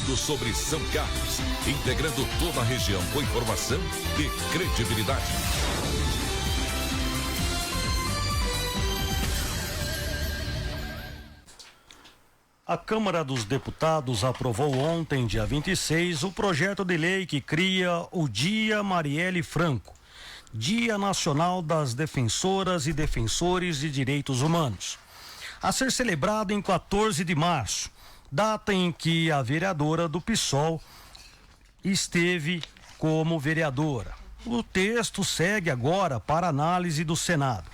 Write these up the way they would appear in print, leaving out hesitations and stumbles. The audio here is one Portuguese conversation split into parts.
Tudo sobre São Carlos, integrando toda a região com informação e credibilidade. A Câmara dos Deputados aprovou ontem, dia 26, o projeto de lei que cria o Dia Marielle Franco, Dia Nacional das Defensoras e Defensores de Direitos Humanos, a ser celebrado em 14 de março, data em que a vereadora do PSOL esteve como vereadora. O texto segue agora para análise do Senado.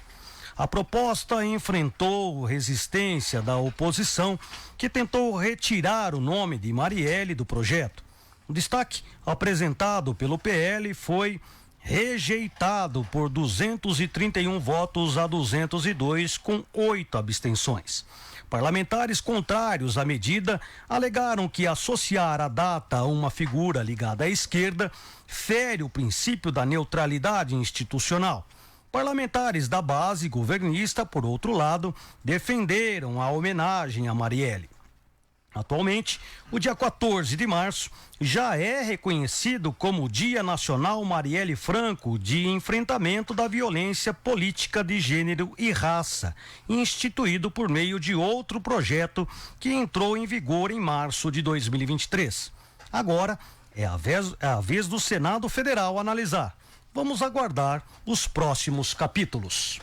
A proposta enfrentou resistência da oposição, que tentou retirar o nome de Marielle do projeto. O destaque apresentado pelo PL foi rejeitado por 231 votos a 202, com 8 abstenções. Parlamentares contrários à medida alegaram que associar a data a uma figura ligada à esquerda fere o princípio da neutralidade institucional. Parlamentares da base governista, por outro lado, defenderam a homenagem a Marielle. Atualmente, o dia 14 de março já é reconhecido como Dia Nacional Marielle Franco, de enfrentamento da violência política de gênero e raça, instituído por meio de outro projeto que entrou em vigor em março de 2023. Agora é a vez do Senado Federal analisar. Vamos aguardar os próximos capítulos.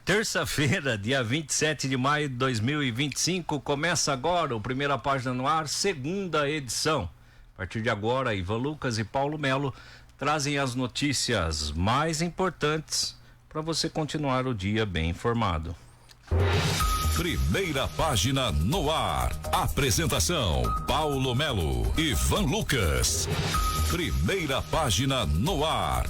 Terça-feira, dia 27 de maio de 2025, começa agora o Primeira Página no Ar, segunda edição. A partir de agora, Ivan Lucas e Paulo Melo trazem as notícias mais importantes para você continuar o dia bem informado. Primeira Página no Ar. Apresentação: Paulo Melo, Ivan Lucas. Primeira Página no Ar.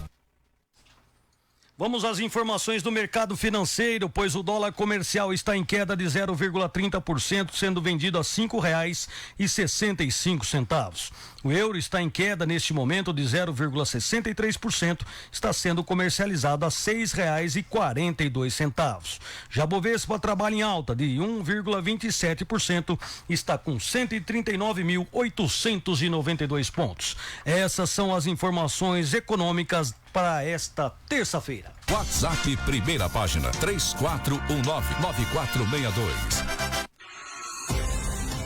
Vamos às informações do mercado financeiro, pois o dólar comercial está em queda de 0,30%, sendo vendido a R$5,65. O euro está em queda neste momento de 0,63%, está sendo comercializado a R$6,42. Já Bovespa trabalha em alta de 1,27%, está com 139.892 pontos. Essas são as informações econômicas para esta terça-feira. WhatsApp Primeira Página 3419-9462.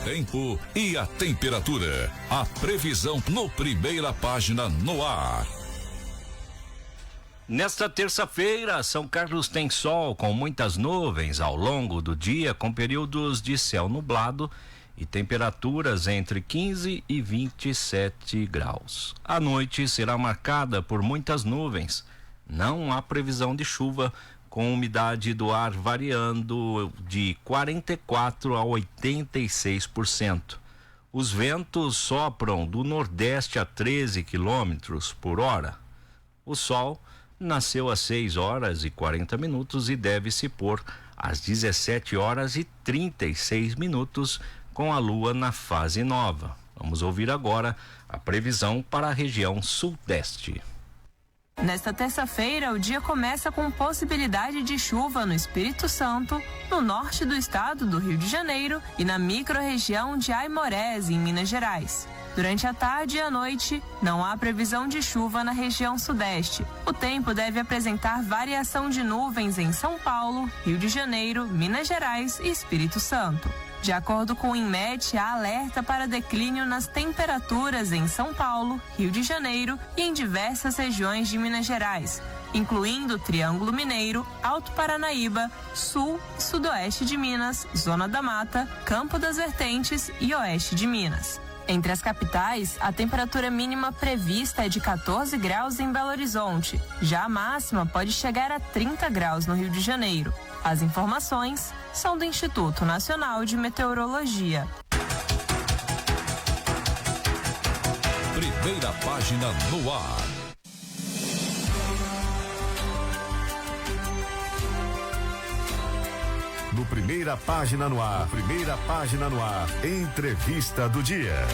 Tempo e a temperatura. A previsão no Primeira Página no Ar. Nesta terça-feira, São Carlos tem sol com muitas nuvens ao longo do dia, com períodos de céu nublado e temperaturas entre 15 e 27 graus. A noite será marcada por muitas nuvens. Não há previsão de chuva, com umidade do ar variando de 44% a 86%. Os ventos sopram do nordeste a 13 quilômetros por hora. O sol nasceu às 6 horas e 40 minutos e deve se pôr às 17 horas e 36 minutos, com a lua na fase nova. Vamos ouvir agora a previsão para a região sudeste. Nesta terça-feira, o dia começa com possibilidade de chuva no Espírito Santo, no norte do estado do Rio de Janeiro e na microrregião de Aimorés, em Minas Gerais. Durante a tarde e a noite, não há previsão de chuva na região sudeste. O tempo deve apresentar variação de nuvens em São Paulo, Rio de Janeiro, Minas Gerais e Espírito Santo. De acordo com o INMET, há alerta para declínio nas temperaturas em São Paulo, Rio de Janeiro e em diversas regiões de Minas Gerais, incluindo o Triângulo Mineiro, Alto Paranaíba, Sul e Sudoeste de Minas, Zona da Mata, Campo das Vertentes e Oeste de Minas. Entre as capitais, a temperatura mínima prevista é de 14 graus em Belo Horizonte. Já a máxima pode chegar a 30 graus no Rio de Janeiro. As informações são do Instituto Nacional de Meteorologia. Primeira Página no Ar. No Primeira Página no Ar. Primeira Página no Ar. Entrevista do dia.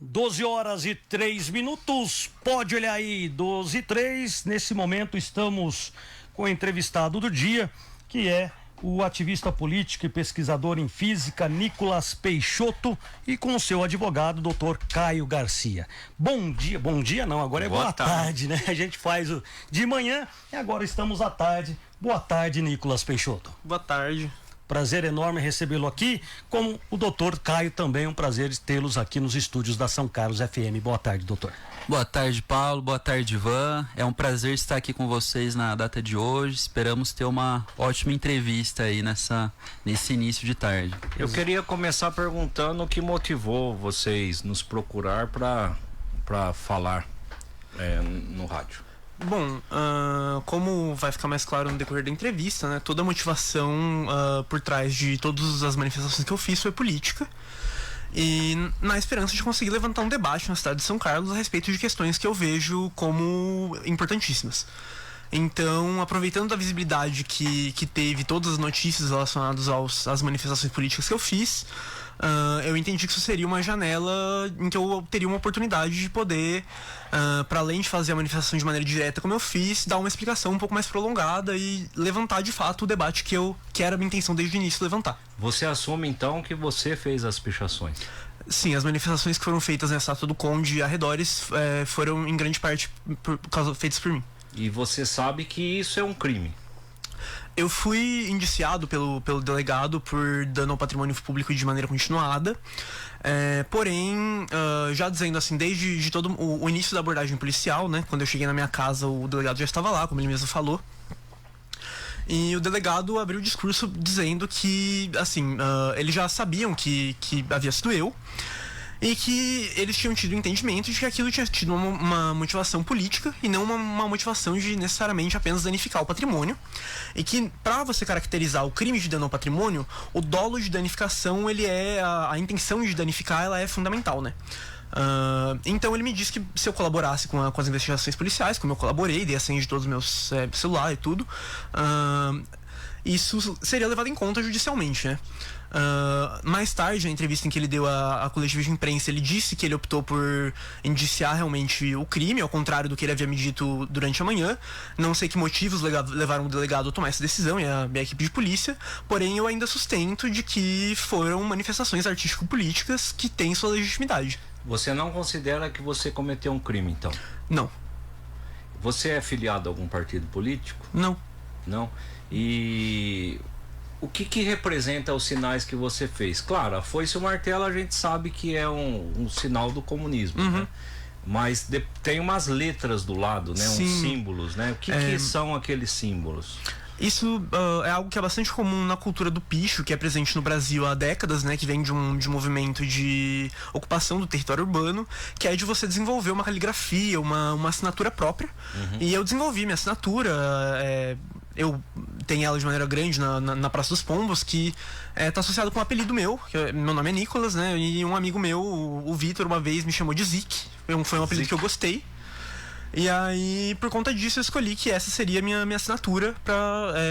12h03. Pode olhar aí, 12h03. Nesse momento estamos com o entrevistado do dia, que é o ativista político e pesquisador em física Nicolas Peixoto, e com o seu advogado, doutor Caio Garcia. Bom dia não, agora é boa tarde, né? A gente faz o de manhã e agora estamos à tarde. Boa tarde, Nicolas Peixoto. Boa tarde. Prazer enorme recebê-lo aqui, como o doutor Caio também, um prazer tê-los aqui nos estúdios da São Carlos FM. Boa tarde, doutor. Boa tarde, Paulo. Boa tarde, Ivan. É um prazer estar aqui com vocês na data de hoje. Esperamos ter uma ótima entrevista aí nesse início de tarde. Eu queria começar perguntando o que motivou vocês nos procurar para falar no rádio. Bom, como vai ficar mais claro no decorrer da entrevista, né, toda a motivação por trás de todas as manifestações que eu fiz foi política. E na esperança de conseguir levantar um debate na cidade de São Carlos a respeito de questões que eu vejo como importantíssimas. Então, aproveitando da visibilidade que teve todas as notícias relacionadas às manifestações políticas que eu fiz, eu entendi que isso seria uma janela em que eu teria uma oportunidade de poder, para além de fazer a manifestação de maneira direta como eu fiz, dar uma explicação um pouco mais prolongada e levantar de fato o debate que era a minha intenção desde o início levantar. Você assume então que você fez as pichações? Sim, as manifestações que foram feitas na Estátua do Conde e arredores foram em grande parte feitas por mim. E você sabe que isso é um crime? Eu fui indiciado pelo delegado por dano ao patrimônio público de maneira continuada. Porém, já dizendo assim, desde todo o início da abordagem policial, né? Quando eu cheguei na minha casa, o delegado já estava lá, como ele mesmo falou. E o delegado abriu o discurso dizendo que, assim, eles já sabiam que havia sido eu. E que eles tinham tido o entendimento de que aquilo tinha tido uma motivação política e não uma motivação de necessariamente apenas danificar o patrimônio. E que, para você caracterizar o crime de dano ao patrimônio, o dolo de danificação, ele é a intenção de danificar, ela é fundamental, né? Então ele me disse que se eu colaborasse com as investigações policiais, como eu colaborei, dei a senha de todos os meus celular e tudo, isso seria levado em conta judicialmente, né? Mais tarde, na entrevista em que ele deu à coletiva de imprensa, ele disse que ele optou por indiciar realmente o crime, ao contrário do que ele havia me dito durante a manhã. Não sei que motivos levaram o delegado a tomar essa decisão e a minha equipe de polícia, porém eu ainda sustento de que foram manifestações artístico-políticas que têm sua legitimidade. Você não considera que você cometeu um crime, então? Não. Você é filiado a algum partido político? Não. Não? E o que representa os sinais que você fez? Claro, a foice e o martelo a gente sabe que é um sinal do comunismo, né? Mas tem umas letras do lado, né? Sim. Uns símbolos, né? O que são aqueles símbolos? Isso é algo que é bastante comum na cultura do picho, que é presente no Brasil há décadas, né? Que vem de um movimento de ocupação do território urbano, que é de você desenvolver uma caligrafia, uma assinatura própria. E eu desenvolvi minha assinatura, eu tenho ela de maneira grande na Praça dos Pombos, que tá associado com um apelido meu, meu nome é Nicolas, né? E um amigo meu, o Vitor, uma vez me chamou de Zic, foi um apelido que eu gostei. E aí, por conta disso, eu escolhi que essa seria a minha assinatura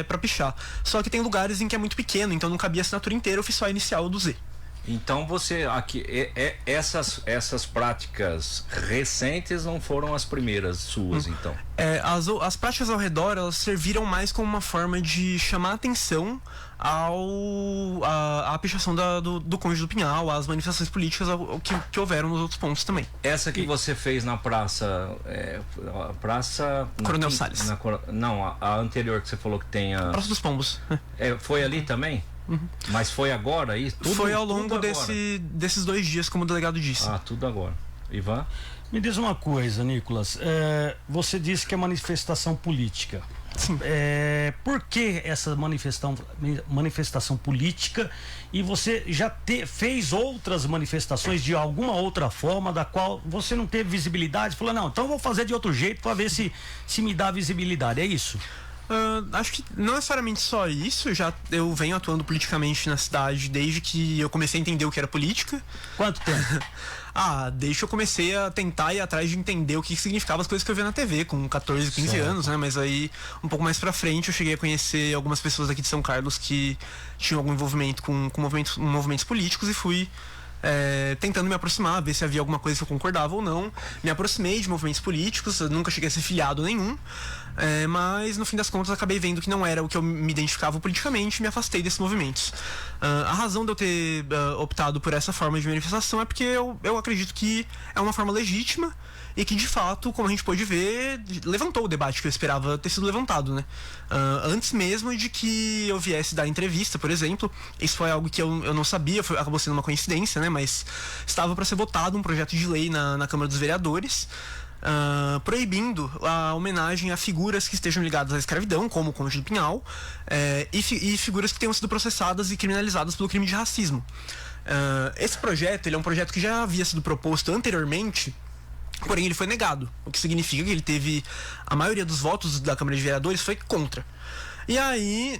pra pichar. Só que tem lugares em que é muito pequeno, então não cabia a assinatura inteira, eu fiz só a inicial do Z. Então você, aqui, essas práticas recentes não foram as primeiras suas, então? As práticas ao redor, elas serviram mais como uma forma de chamar a atenção à pichação do Conde do Pinhal, às manifestações políticas que houveram nos outros pontos também. Essa que você fez na praça... Coronel Salles. Não, a anterior que você falou que tem a... Praça dos Pombos. Foi ali também? Mas foi agora isso? Foi ao longo desses 2 dias, como o delegado disse. Tudo agora. Ivan? Me diz uma coisa, Nicolas. Você disse que é manifestação política. Sim. Por que essa manifestação política? E você já fez outras manifestações de alguma outra forma, da qual você não teve visibilidade? Falou, não, então eu vou fazer de outro jeito para ver se me dá visibilidade. É isso? Acho que não necessariamente só isso. Eu venho atuando politicamente na cidade desde que eu comecei a entender o que era política. Quanto tempo? Desde que eu comecei a tentar ir atrás de entender o que significavam as coisas que eu via na TV, com 14, 15 anos, né? Mas aí, um pouco mais pra frente, eu cheguei a conhecer algumas pessoas aqui de São Carlos que tinham algum envolvimento com movimentos políticos e fui tentando me aproximar, ver se havia alguma coisa que eu concordava ou não. Me aproximei de movimentos políticos, eu nunca cheguei a ser filiado nenhum. mas no fim das contas acabei vendo que não era o que eu me identificava politicamente e me afastei desses movimentos. A razão de eu ter optado por essa forma de manifestação é porque eu acredito que é uma forma legítima e que, de fato, como a gente pôde ver, levantou o debate que eu esperava ter sido levantado, né? Antes mesmo de que eu viesse dar entrevista, por exemplo. Isso foi algo que eu não sabia, acabou sendo uma coincidência, né? Mas estava para ser votado um projeto de lei na Câmara dos Vereadores, proibindo a homenagem a figuras que estejam ligadas à escravidão, como o Conde do Pinhal, e figuras que tenham sido processadas e criminalizadas pelo crime de racismo. Esse projeto, ele é um projeto que já havia sido proposto anteriormente, porém ele foi negado, o que significa que ele teve a maioria dos votos da Câmara de Vereadores foi contra. E aí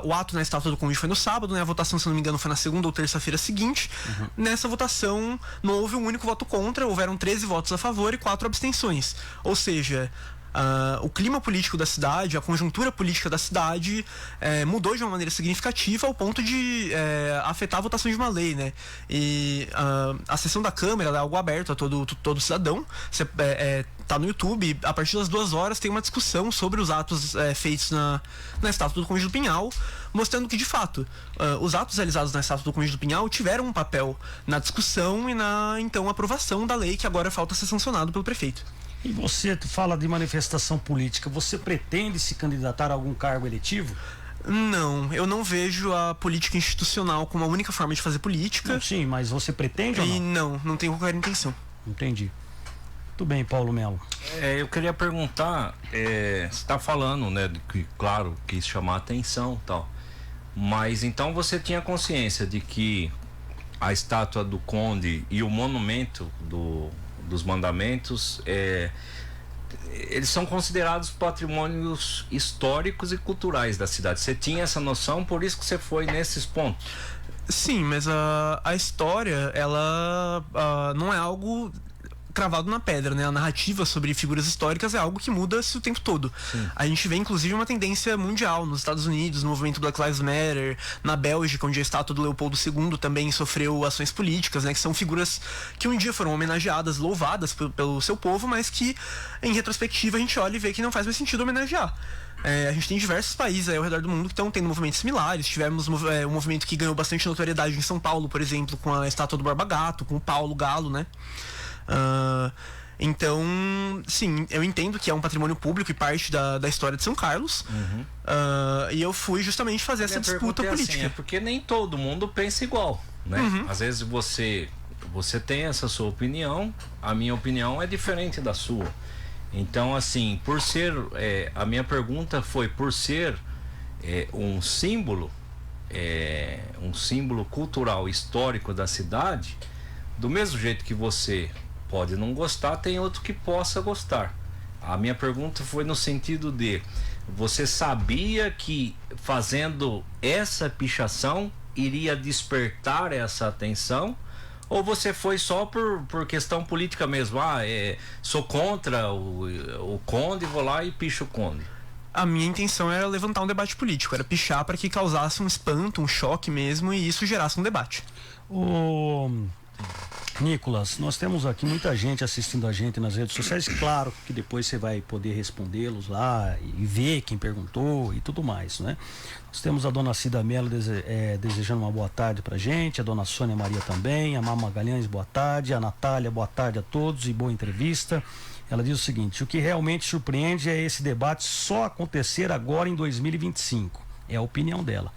o ato na estátua do Conde foi no sábado, né? A votação, se não me engano, foi na segunda ou terça-feira seguinte. Nessa votação não houve um único voto contra, houveram 13 votos a favor e 4 abstenções. Ou seja, o clima político da cidade, a conjuntura política da cidade mudou de uma maneira significativa ao ponto de afetar a votação de uma lei, né? E a sessão da Câmara é algo aberto a todo cidadão. Você tá no YouTube, a partir das 2 horas tem uma discussão sobre os atos feitos na estátua do Conde do Pinhal, mostrando que, de fato, os atos realizados na estátua do Conde do Pinhal tiveram um papel na discussão e na, então, aprovação da lei que agora falta ser sancionado pelo prefeito. E você fala de manifestação política, você pretende se candidatar a algum cargo eletivo? Não, eu não vejo a política institucional como a única forma de fazer política. Não, sim, mas você pretende ou não? Não tenho qualquer intenção. Entendi. Muito bem, Paulo Melo. Eu queria perguntar, você está falando, né, de que, claro, quis chamar a atenção e tal, mas então você tinha consciência de que a estátua do Conde e o monumento dos mandamentos, eles são considerados patrimônios históricos e culturais da cidade. Você tinha essa noção, por isso que você foi nesses pontos? Sim, mas a história, ela não é algo cravado na pedra, né? A narrativa sobre figuras históricas é algo que muda-se o tempo todo. Sim. A gente vê, inclusive, uma tendência mundial nos Estados Unidos, no movimento Black Lives Matter, na Bélgica, onde a estátua do Leopoldo II também sofreu ações políticas, né? Que são figuras que um dia foram homenageadas, louvadas pelo seu povo, mas que, em retrospectiva, a gente olha e vê que não faz mais sentido homenagear. A gente tem diversos países ao redor do mundo que estão tendo movimentos similares. Tivemos um movimento que ganhou bastante notoriedade em São Paulo, por exemplo, com a estátua do Barba Gato, com o Paulo Galo, né? Então, sim, eu entendo que é um patrimônio público e parte da história de São Carlos. E eu fui justamente fazer essa disputa política. Assim, porque nem todo mundo pensa igual, né? Às vezes você tem essa sua opinião, a minha opinião é diferente da sua. Então, assim, por ser, a minha pergunta foi por ser um símbolo cultural histórico da cidade, do mesmo jeito que você pode não gostar, tem outro que possa gostar. A minha pergunta foi no sentido de: você sabia que fazendo essa pichação iria despertar essa atenção? Ou você foi só por questão política mesmo? Sou contra o Conde, vou lá e picho o Conde. A minha intenção era levantar um debate político, era pichar para que causasse um espanto, um choque mesmo, e isso gerasse um debate. Nicolas, nós temos aqui muita gente assistindo a gente nas redes sociais. Claro que depois você vai poder respondê-los lá e ver quem perguntou e tudo mais, né? Nós temos a dona Cida Mello desejando uma boa tarde pra gente, a dona Sônia Maria também, a Mama Magalhães, boa tarde, a Natália, boa tarde a todos e boa entrevista. Ela diz o seguinte: o que realmente surpreende é esse debate só acontecer agora em 2025. É a opinião dela.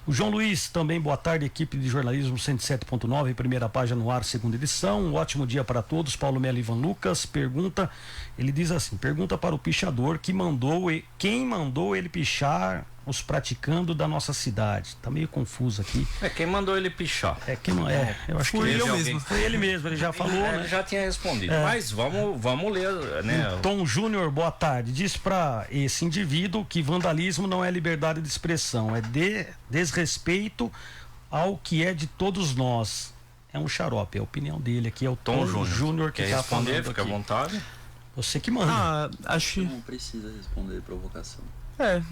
O João Luiz também, boa tarde, equipe de jornalismo 107.9, primeira página no ar, segunda edição. Um ótimo dia para todos. Paulo Melo Ivan Lucas ele diz assim: pergunta para o pichador quem mandou ele pichar os praticando da nossa cidade. Tá meio confuso aqui. Quem mandou ele pichar? Eu acho que foi ele mesmo, ele já falou, né? Ele já tinha respondido. Mas vamos ler, né? Tom Júnior, boa tarde. Diz para esse indivíduo que vandalismo não é liberdade de expressão, é desrespeito ao que é de todos nós. É um xarope, é a opinião dele aqui, é o Tom Júnior que quer responder, falando fica aqui. À vontade. Você que manda. Acho que não precisa responder provocação.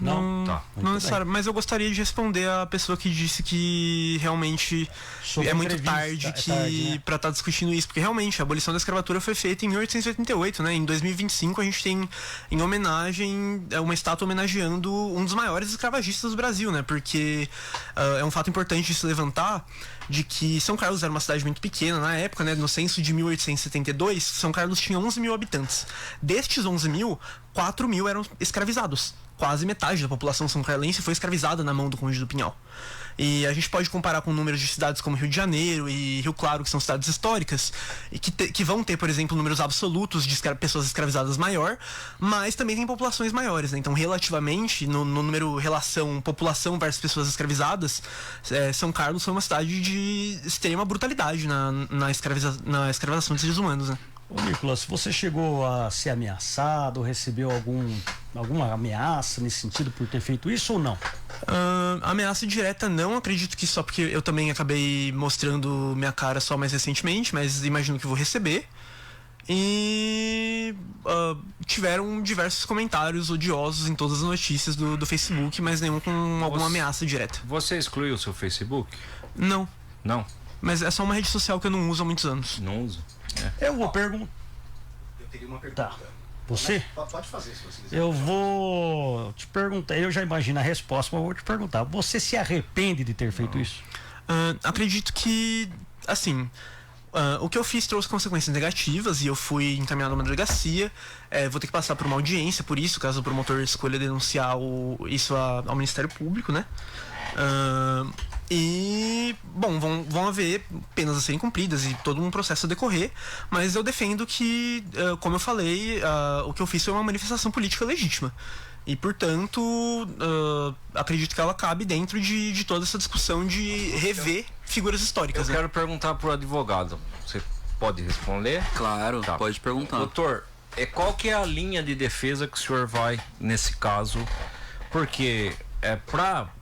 Não? Não, Tá, não necessariamente. Mas eu gostaria de responder a pessoa que disse que realmente Sobre é muito entrevista, tarde né? para estar discutindo isso, porque realmente a abolição da escravatura foi feita em 1888, né? Em 2025 a gente tem em homenagem uma estátua homenageando um dos maiores escravagistas do Brasil, né? Porque é um fato importante de se levantar de que São Carlos era uma cidade muito pequena na época, né? No censo de 1872, São Carlos tinha 11 mil habitantes. Destes 11 mil, 4 mil eram escravizados. Quase metade da população são-carlense foi escravizada na mão do Conde do Pinhal. E a gente pode comparar com números de cidades como Rio de Janeiro e Rio Claro, que são cidades históricas, e que vão ter, por exemplo, números absolutos de pessoas escravizadas maior, mas também tem populações maiores, né? Então, relativamente, no número relação população versus pessoas escravizadas, São Carlos foi uma cidade de extrema brutalidade na escravização de seres humanos, né? Ô, Nicolas, você chegou a ser ameaçado, recebeu alguma ameaça nesse sentido por ter feito isso ou não? Ameaça direta não, acredito que só porque eu também acabei mostrando minha cara só mais recentemente, mas imagino que vou receber. E tiveram diversos comentários odiosos em todas as notícias do Facebook, mas nenhum com alguma ameaça direta. Você excluiu o seu Facebook? Não. Não? Mas é só uma rede social que eu não uso há muitos anos. Não uso. Eu vou perguntar. Eu teria uma pergunta. Tá. Você? Pode fazer, se você quiser. Eu vou te perguntar, eu já imagino a resposta, mas eu vou te perguntar. Você se arrepende de ter feito isso? Acredito que, assim, o que eu fiz trouxe consequências negativas e eu fui encaminhado a uma delegacia. Vou ter que passar por uma audiência por isso, caso o promotor escolha denunciar isso ao Ministério Público, né? E, bom, vão haver penas a serem cumpridas e todo um processo a decorrer, mas eu defendo que, como eu falei, o que eu fiz foi uma manifestação política legítima. E, portanto, acredito que ela cabe dentro de toda essa discussão de rever figuras históricas. Eu quero perguntar pro advogado. Você pode responder? Claro, Tá. pode perguntar. Doutor, qual que é a linha de defesa que o senhor vai nesse caso? Porque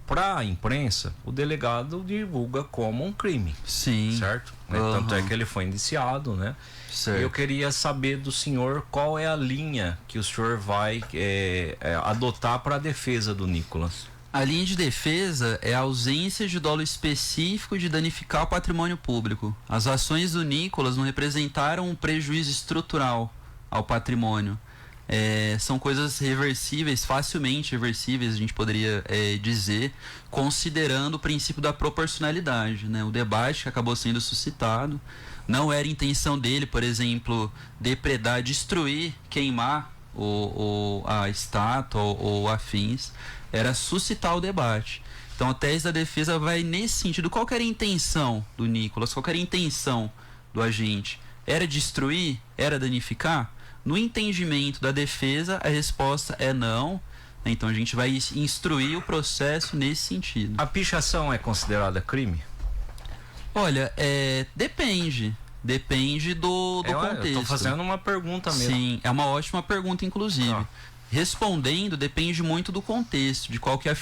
para a imprensa, o delegado divulga como um crime. Sim. Certo? Tanto é que ele foi indiciado, né? Certo. Eu queria saber do senhor qual é a linha que o senhor vai adotar para a defesa do Nicolas. A linha de defesa é a ausência de dolo específico de danificar o patrimônio público. As ações do Nicolas não representaram um prejuízo estrutural ao patrimônio. São coisas reversíveis, facilmente reversíveis, a gente poderia dizer, considerando o princípio da proporcionalidade, né? O debate que acabou sendo suscitado não era intenção dele, por exemplo, depredar, destruir, queimar a estátua ou afins, era suscitar o debate. Então a tese da defesa vai nesse sentido. Qual que era a intenção do Nicolas? Qual que era a intenção do agente? Era destruir? Era danificar? No entendimento da defesa, a resposta é não. Então a gente vai instruir o processo nesse sentido. A pichação é considerada crime? Olha, depende. Depende do contexto. Eu tô fazendo uma pergunta mesmo. Sim, é uma ótima pergunta, inclusive. Respondendo, depende muito do contexto, de qual que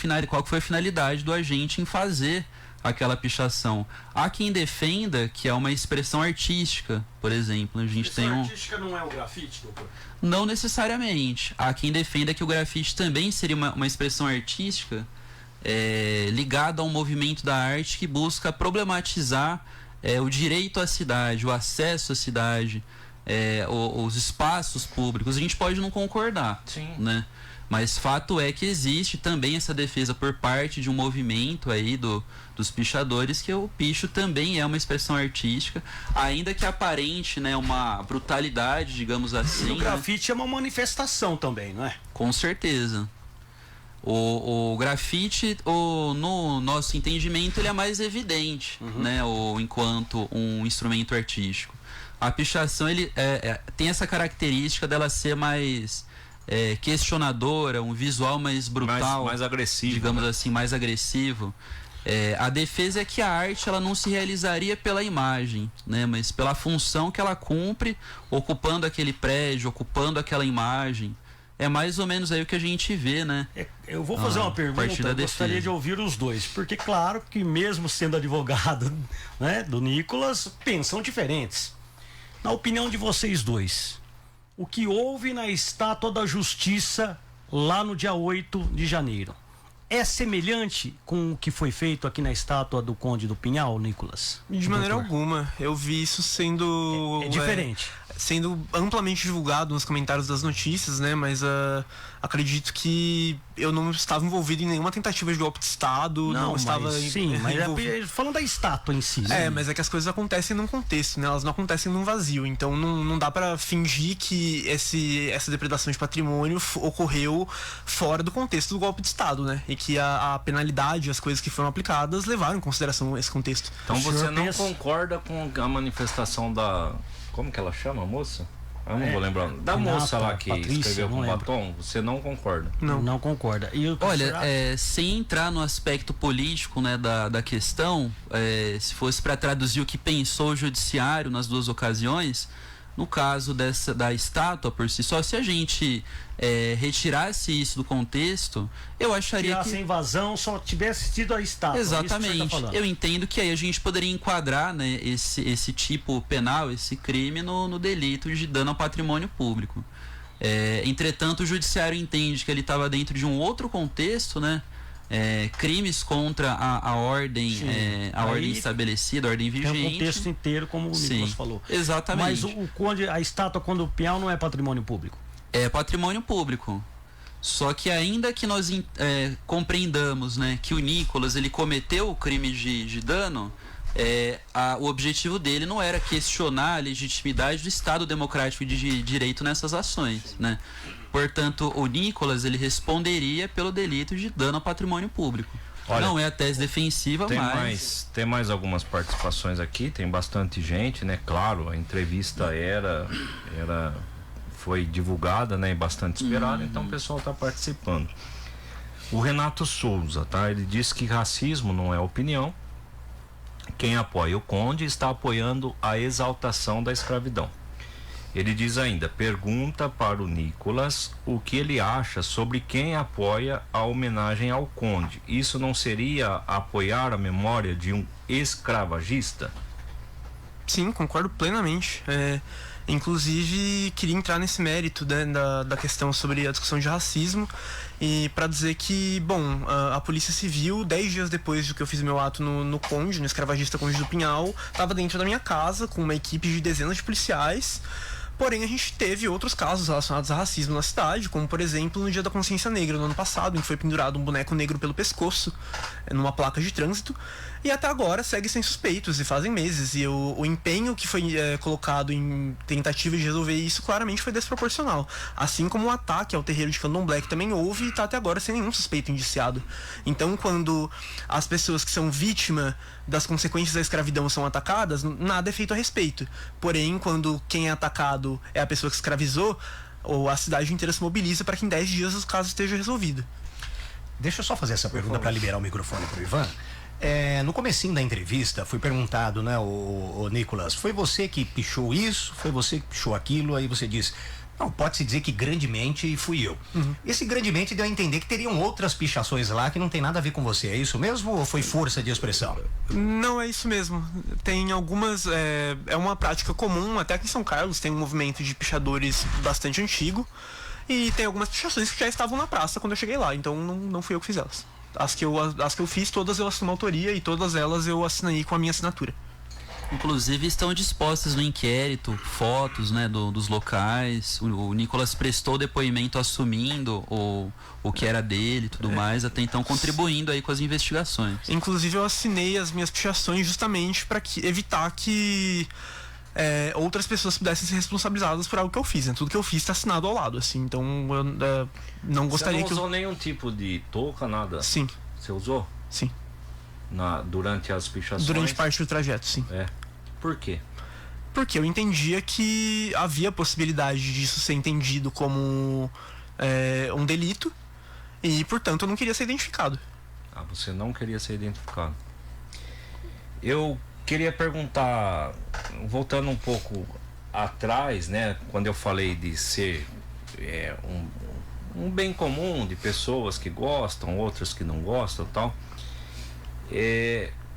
foi a finalidade do agente em fazer aquela pichação. Há quem defenda que é uma expressão artística, por exemplo. A gente tem artística não é o grafite, doutor? Não necessariamente. Há quem defenda que o grafite também seria uma expressão artística ligada a um movimento da arte que busca problematizar o direito à cidade, o acesso à cidade, os espaços públicos. A gente pode não concordar, sim, né? Mas fato é que existe também essa defesa por parte de um movimento aí dos pichadores, que o picho também é uma expressão artística, ainda que aparente, né, uma brutalidade, digamos assim. O grafite é uma manifestação também, não é? Com certeza. O grafite, no nosso entendimento, ele é mais evidente, né, enquanto um instrumento artístico. A pichação ele tem essa característica dela ser mais questionadora, um visual mais brutal, mais agressivo, digamos né? assim, mais agressivo. A defesa é que a arte ela não se realizaria pela imagem, né, mas pela função que ela cumpre, ocupando aquele prédio, ocupando aquela imagem. É mais ou menos aí o que a gente vê, né? Eu vou fazer uma pergunta, eu gostaria de ouvir os dois, porque claro que mesmo sendo advogado, né, do Nicolas, pensam diferentes. Na opinião de vocês dois, o que houve na Estátua da Justiça lá no dia 8 de janeiro. É semelhante com o que foi feito aqui na estátua do Conde do Pinhal, Nicolas? De maneira alguma. Eu vi isso sendo... É diferente. Sendo amplamente divulgado nos comentários das notícias, né? Mas acredito que eu não estava envolvido em nenhuma tentativa de golpe de Estado. Não estava mas falando da estátua em si. É, mas é que as coisas acontecem num contexto, né? Elas não acontecem num vazio. Então não dá pra fingir que essa depredação de patrimônio ocorreu fora do contexto do golpe de Estado, né? E que a penalidade, as coisas que foram aplicadas levaram em consideração esse contexto. Então você não concorda com a manifestação da... Como que ela chama, a moça? Eu não vou lembrar. Da moça lá que escreveu com batom, você não concorda? Não concorda. E olha, sem entrar no aspecto político, né, da questão, se fosse para traduzir o que pensou o judiciário nas duas ocasiões, no caso da estátua por si só, se a gente retirasse isso do contexto, eu acharia que a invasão só tivesse tido a estátua. Exatamente. Eu entendo que aí a gente poderia enquadrar, né, esse tipo penal, esse crime no delito de dano ao patrimônio público. Entretanto, o judiciário entende que ele estava dentro de um outro contexto, né? Crimes contra a ordem, a ordem estabelecida, a ordem vigente. Tem um contexto inteiro, como o Nicolas falou. Exatamente. Mas a estátua Conde do Pinhal não é patrimônio público? É patrimônio público. Só que ainda que nós compreendamos, né, que o Nicolas ele cometeu o crime de dano, o objetivo dele não era questionar a legitimidade do Estado democrático de direito nessas ações, né? Portanto, o Nicolas ele responderia pelo delito de dano ao patrimônio público. Olha, não é a tese defensiva, tem mais algumas participações aqui, tem bastante gente, né? Claro, a entrevista foi divulgada, né? E bastante esperada, então o pessoal está participando. O Renato Souza, tá? Ele disse que racismo não é opinião. Quem apoia o Conde está apoiando a exaltação da escravidão. Ele diz ainda, pergunta para o Nicolas o que ele acha sobre quem apoia a homenagem ao Conde. Isso não seria apoiar a memória de um escravagista? Sim, concordo plenamente. Inclusive, queria entrar nesse mérito, né, da questão sobre a discussão de racismo e para dizer que, bom, a Polícia Civil, 10 dias depois do que eu fiz meu ato no Conde, no escravagista Conde do Pinhal, estava dentro da minha casa com uma equipe de dezenas de policiais. Porém, a gente teve outros casos relacionados a racismo na cidade, como, por exemplo, no Dia da Consciência Negra, no ano passado, em que foi pendurado um boneco negro pelo pescoço, numa placa de trânsito, e até agora segue sem suspeitos, e fazem meses, e o empenho que foi colocado em tentativa de resolver isso claramente foi desproporcional, assim como o ataque ao terreiro de Candomblé, que também houve e está até agora sem nenhum suspeito indiciado. Então, quando as pessoas que são vítimas das consequências da escravidão são atacadas, nada é feito a respeito. Porém, quando quem é atacado é a pessoa que escravizou, ou a cidade inteira se mobiliza para que em 10 dias o caso esteja resolvido. Deixa eu só fazer essa pergunta para liberar o microfone para o Ivan. No comecinho da entrevista foi perguntado, né, o Nicolas, foi você que pichou isso? Foi você que pichou aquilo? Aí você disse, não, pode-se dizer que grandemente fui eu. Esse grandemente deu a entender que teriam outras pichações lá que não tem nada a ver com você. É isso mesmo ou foi força de expressão? Não, é isso mesmo. Tem algumas... É uma prática comum, até aqui em São Carlos tem um movimento de pichadores bastante antigo. E tem algumas pichações que já estavam na praça quando eu cheguei lá, então não fui eu que fiz elas. As que eu fiz, todas eu assino autoria e todas elas eu assinei com a minha assinatura. Inclusive estão dispostas no inquérito fotos, né, dos locais. O Nicolas prestou depoimento assumindo o que era dele e tudo mais, até então contribuindo aí com as investigações. Inclusive eu assinei as minhas pichações justamente para evitar que outras pessoas pudessem ser responsabilizadas por algo que eu fiz, né? Tudo que eu fiz está assinado ao lado, assim, então eu não gostaria que... Você não usou nenhum tipo de touca, nada? Sim. Você usou? Sim. Durante as pichações? Durante parte do trajeto, sim. Por quê? Porque eu entendia que havia possibilidade disso ser entendido como um delito e, portanto, eu não queria ser identificado. Você não queria ser identificado. Eu queria perguntar, voltando um pouco atrás, né, quando eu falei de ser um bem comum de pessoas que gostam, outras que não gostam e tal.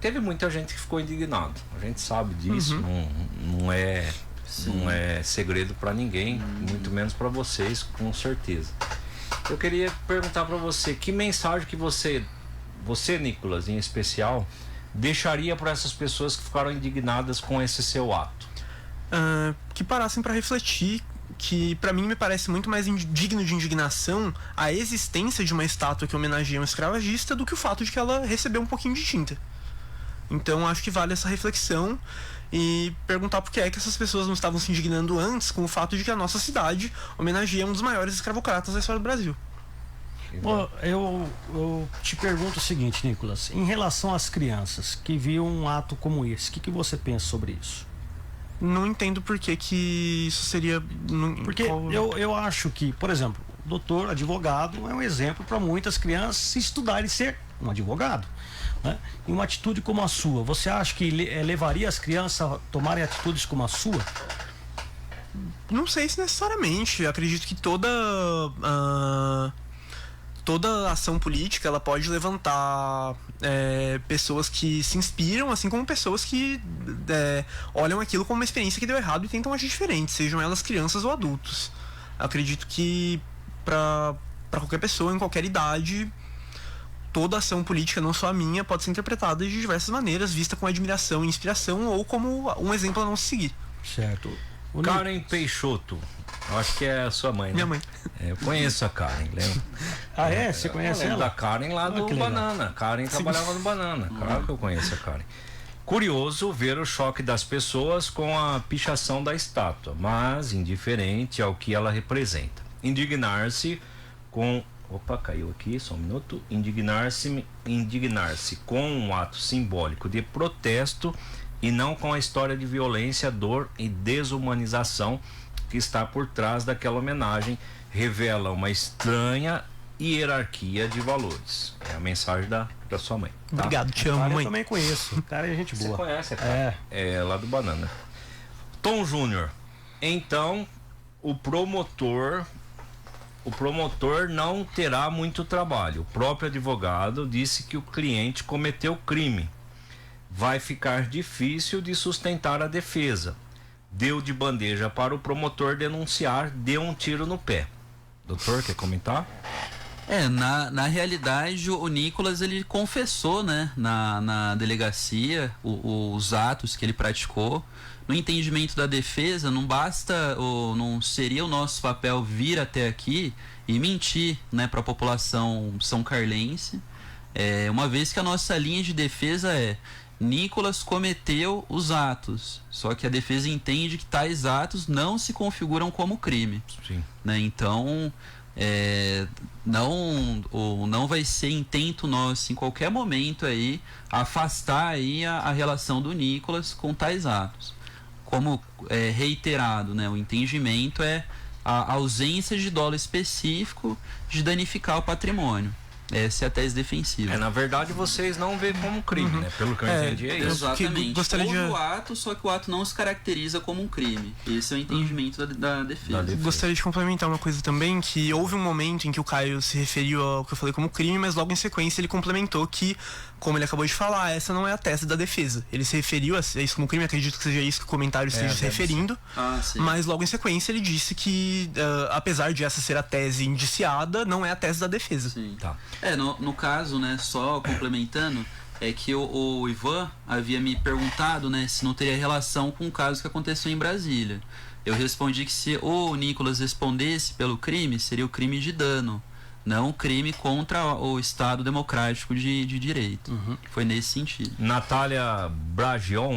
Teve muita gente que ficou indignado. A gente sabe disso, não é segredo para ninguém, muito menos para vocês, com certeza. Eu queria perguntar para você, que mensagem que você, Nicolas, em especial, deixaria para essas pessoas que ficaram indignadas com esse seu ato? Que parassem para refletir, que para mim me parece muito mais digno de indignação a existência de uma estátua que homenageia um escravagista do que o fato de que ela recebeu um pouquinho de tinta. Então acho que vale essa reflexão e perguntar por que é que essas pessoas não estavam se indignando antes com o fato de que a nossa cidade homenageia um dos maiores escravocratas da história do Brasil. Bom, eu te pergunto o seguinte, Nicolas, em relação às crianças que viam um ato como esse, o que você pensa sobre isso? Não entendo por que isso seria... Porque eu acho que, por exemplo, o doutor advogado é um exemplo para muitas crianças estudarem ser um advogado, né? E uma atitude como a sua, você acha que levaria as crianças a tomarem atitudes como a sua? Não sei se necessariamente. Eu acredito que toda ação política ela pode levantar pessoas que se inspiram, assim como pessoas que olham aquilo como uma experiência que deu errado e tentam agir diferente, sejam elas crianças ou adultos. Eu acredito que para qualquer pessoa, em qualquer idade, toda ação política, não só a minha, pode ser interpretada de diversas maneiras, vista com admiração e inspiração ou como um exemplo a não se seguir. Certo. Karen Peixoto, eu acho que é a sua mãe, né? Minha mãe. Eu conheço a Karen, lembra? Ah, é? Você conhece ela? Da Karen lá do Banana. Karen trabalhava no Banana. Claro que eu conheço a Karen. Curioso ver o choque das pessoas com a pichação da estátua, mas indiferente ao que ela representa. Indignar-se com... Opa, caiu aqui, só um minuto. Indignar-se com um ato simbólico de protesto e não com a história de violência, dor e desumanização que está por trás daquela homenagem, revela uma estranha hierarquia de valores. É a mensagem da sua mãe. Tá? Obrigado, te amo, mãe. Eu também conheço. O cara é gente boa. Você conhece, cara? É lá do Banana. Tom Júnior. Então, o promotor não terá muito trabalho. O próprio advogado disse que o cliente cometeu crime. Vai ficar difícil de sustentar a defesa. Deu de bandeja para o promotor denunciar, deu um tiro no pé. Doutor, quer comentar? Na realidade, o Nicolas, ele confessou, né, na delegacia os atos que ele praticou. No entendimento da defesa, não basta, não seria o nosso papel vir até aqui e mentir, né, para a população são-carlense, uma vez que a nossa linha de defesa é: Nicolas cometeu os atos, só que a defesa entende que tais atos não se configuram como crime. Sim. Né? Então, não vai ser intento nosso em qualquer momento aí afastar aí a relação do Nicolas com tais atos. Como reiterado, né, o entendimento é a ausência de dolo específico de danificar o patrimônio. Essa é a tese defensiva. Na verdade, vocês não veem como crime, né? Pelo que eu entendi, é isso. Exatamente. Houve o ato, só que o ato não se caracteriza como um crime. Esse é o entendimento da defesa. Gostaria de complementar uma coisa também, que houve um momento em que o Caio se referiu ao que eu falei como crime, mas logo em sequência ele complementou que, como ele acabou de falar, essa não é a tese da defesa. Ele se referiu a isso como crime, acredito que seja isso que o comentário esteja se referindo, mas logo em sequência ele disse que, apesar de essa ser a tese indiciada, não é a tese da defesa. Sim. Tá. No caso, né, só complementando, é que o Ivan havia me perguntado, né, se não teria relação com o caso que aconteceu em Brasília. Eu respondi que se o Nicolas respondesse pelo crime, seria o crime de dano, não o crime contra o Estado Democrático de Direito. Foi nesse sentido. Natália Bragion,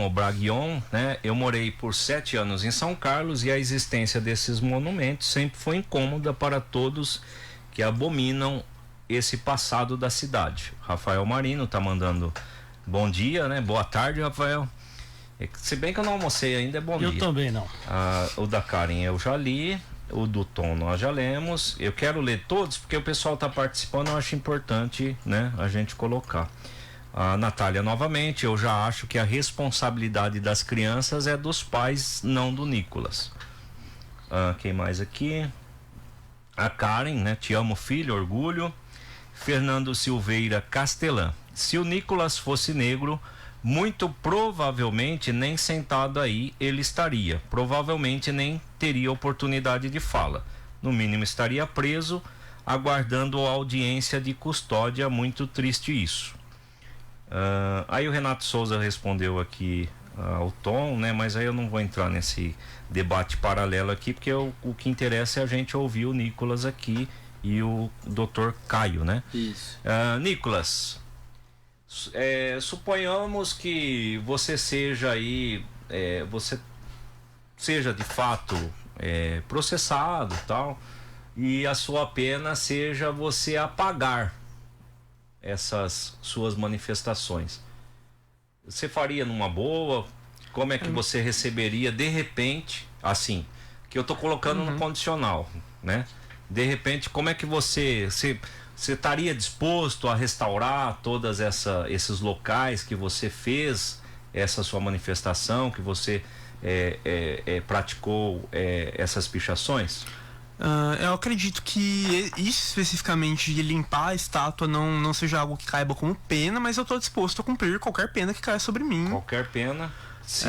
né? Eu morei por 7 anos em São Carlos e a existência desses monumentos sempre foi incômoda para todos que abominam esse passado da cidade. Rafael Marino tá mandando bom dia, né? Boa tarde, Rafael. Se bem que eu não almocei ainda, é bom dia. Eu também não. O da Karen eu já li, o do Tom nós já lemos. Eu quero ler todos porque o pessoal tá participando, eu acho importante, né, a gente colocar. A Natália novamente, eu já acho que a responsabilidade das crianças é dos pais, não do Nicolas. Quem mais aqui? A Karen, né? Te amo, filho, orgulho. Fernando Silveira Castelã. Se o Nicolas fosse negro, muito provavelmente nem sentado aí ele estaria. Provavelmente nem teria oportunidade de fala. No mínimo estaria preso. aguardando a audiência de custódia. Muito triste isso. Aí o Renato Souza respondeu aqui ao Tom, né? Mas aí eu não vou entrar nesse debate paralelo aqui, porque o que interessa é a gente ouvir o Nicolas aqui e o Dr. Caio, né? Isso. Nicolas, suponhamos que você seja aí, você seja de fato processado e tal, e a sua pena seja você apagar essas suas manifestações. Você faria numa boa? Como é que você receberia de repente, assim, que eu tô colocando no condicional, né? De repente, como é que você estaria disposto a restaurar todas esses locais que você fez essa sua manifestação, que você praticou essas pichações? Eu acredito que isso especificamente de limpar a estátua não seja algo que caiba como pena, mas eu estou disposto a cumprir qualquer pena que caia sobre mim. Qualquer pena. Se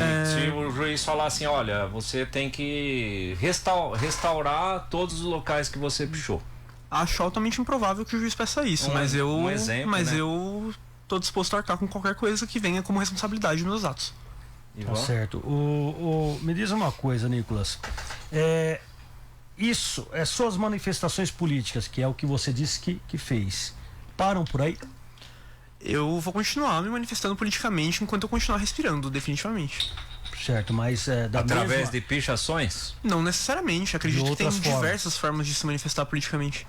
o juiz falar assim, olha, você tem que restaurar todos os locais que você pichou. Acho altamente improvável que o juiz peça isso, mas eu estou disposto a arcar com qualquer coisa que venha como responsabilidade dos meus atos. Tá certo. Me diz uma coisa, Nicolas. Isso, suas manifestações políticas, que é o que você disse que fez, param por aí? Eu vou continuar me manifestando politicamente enquanto eu continuar respirando, definitivamente. Certo, mas através de pichações? Não necessariamente, acredito que tem diversas formas de se manifestar politicamente.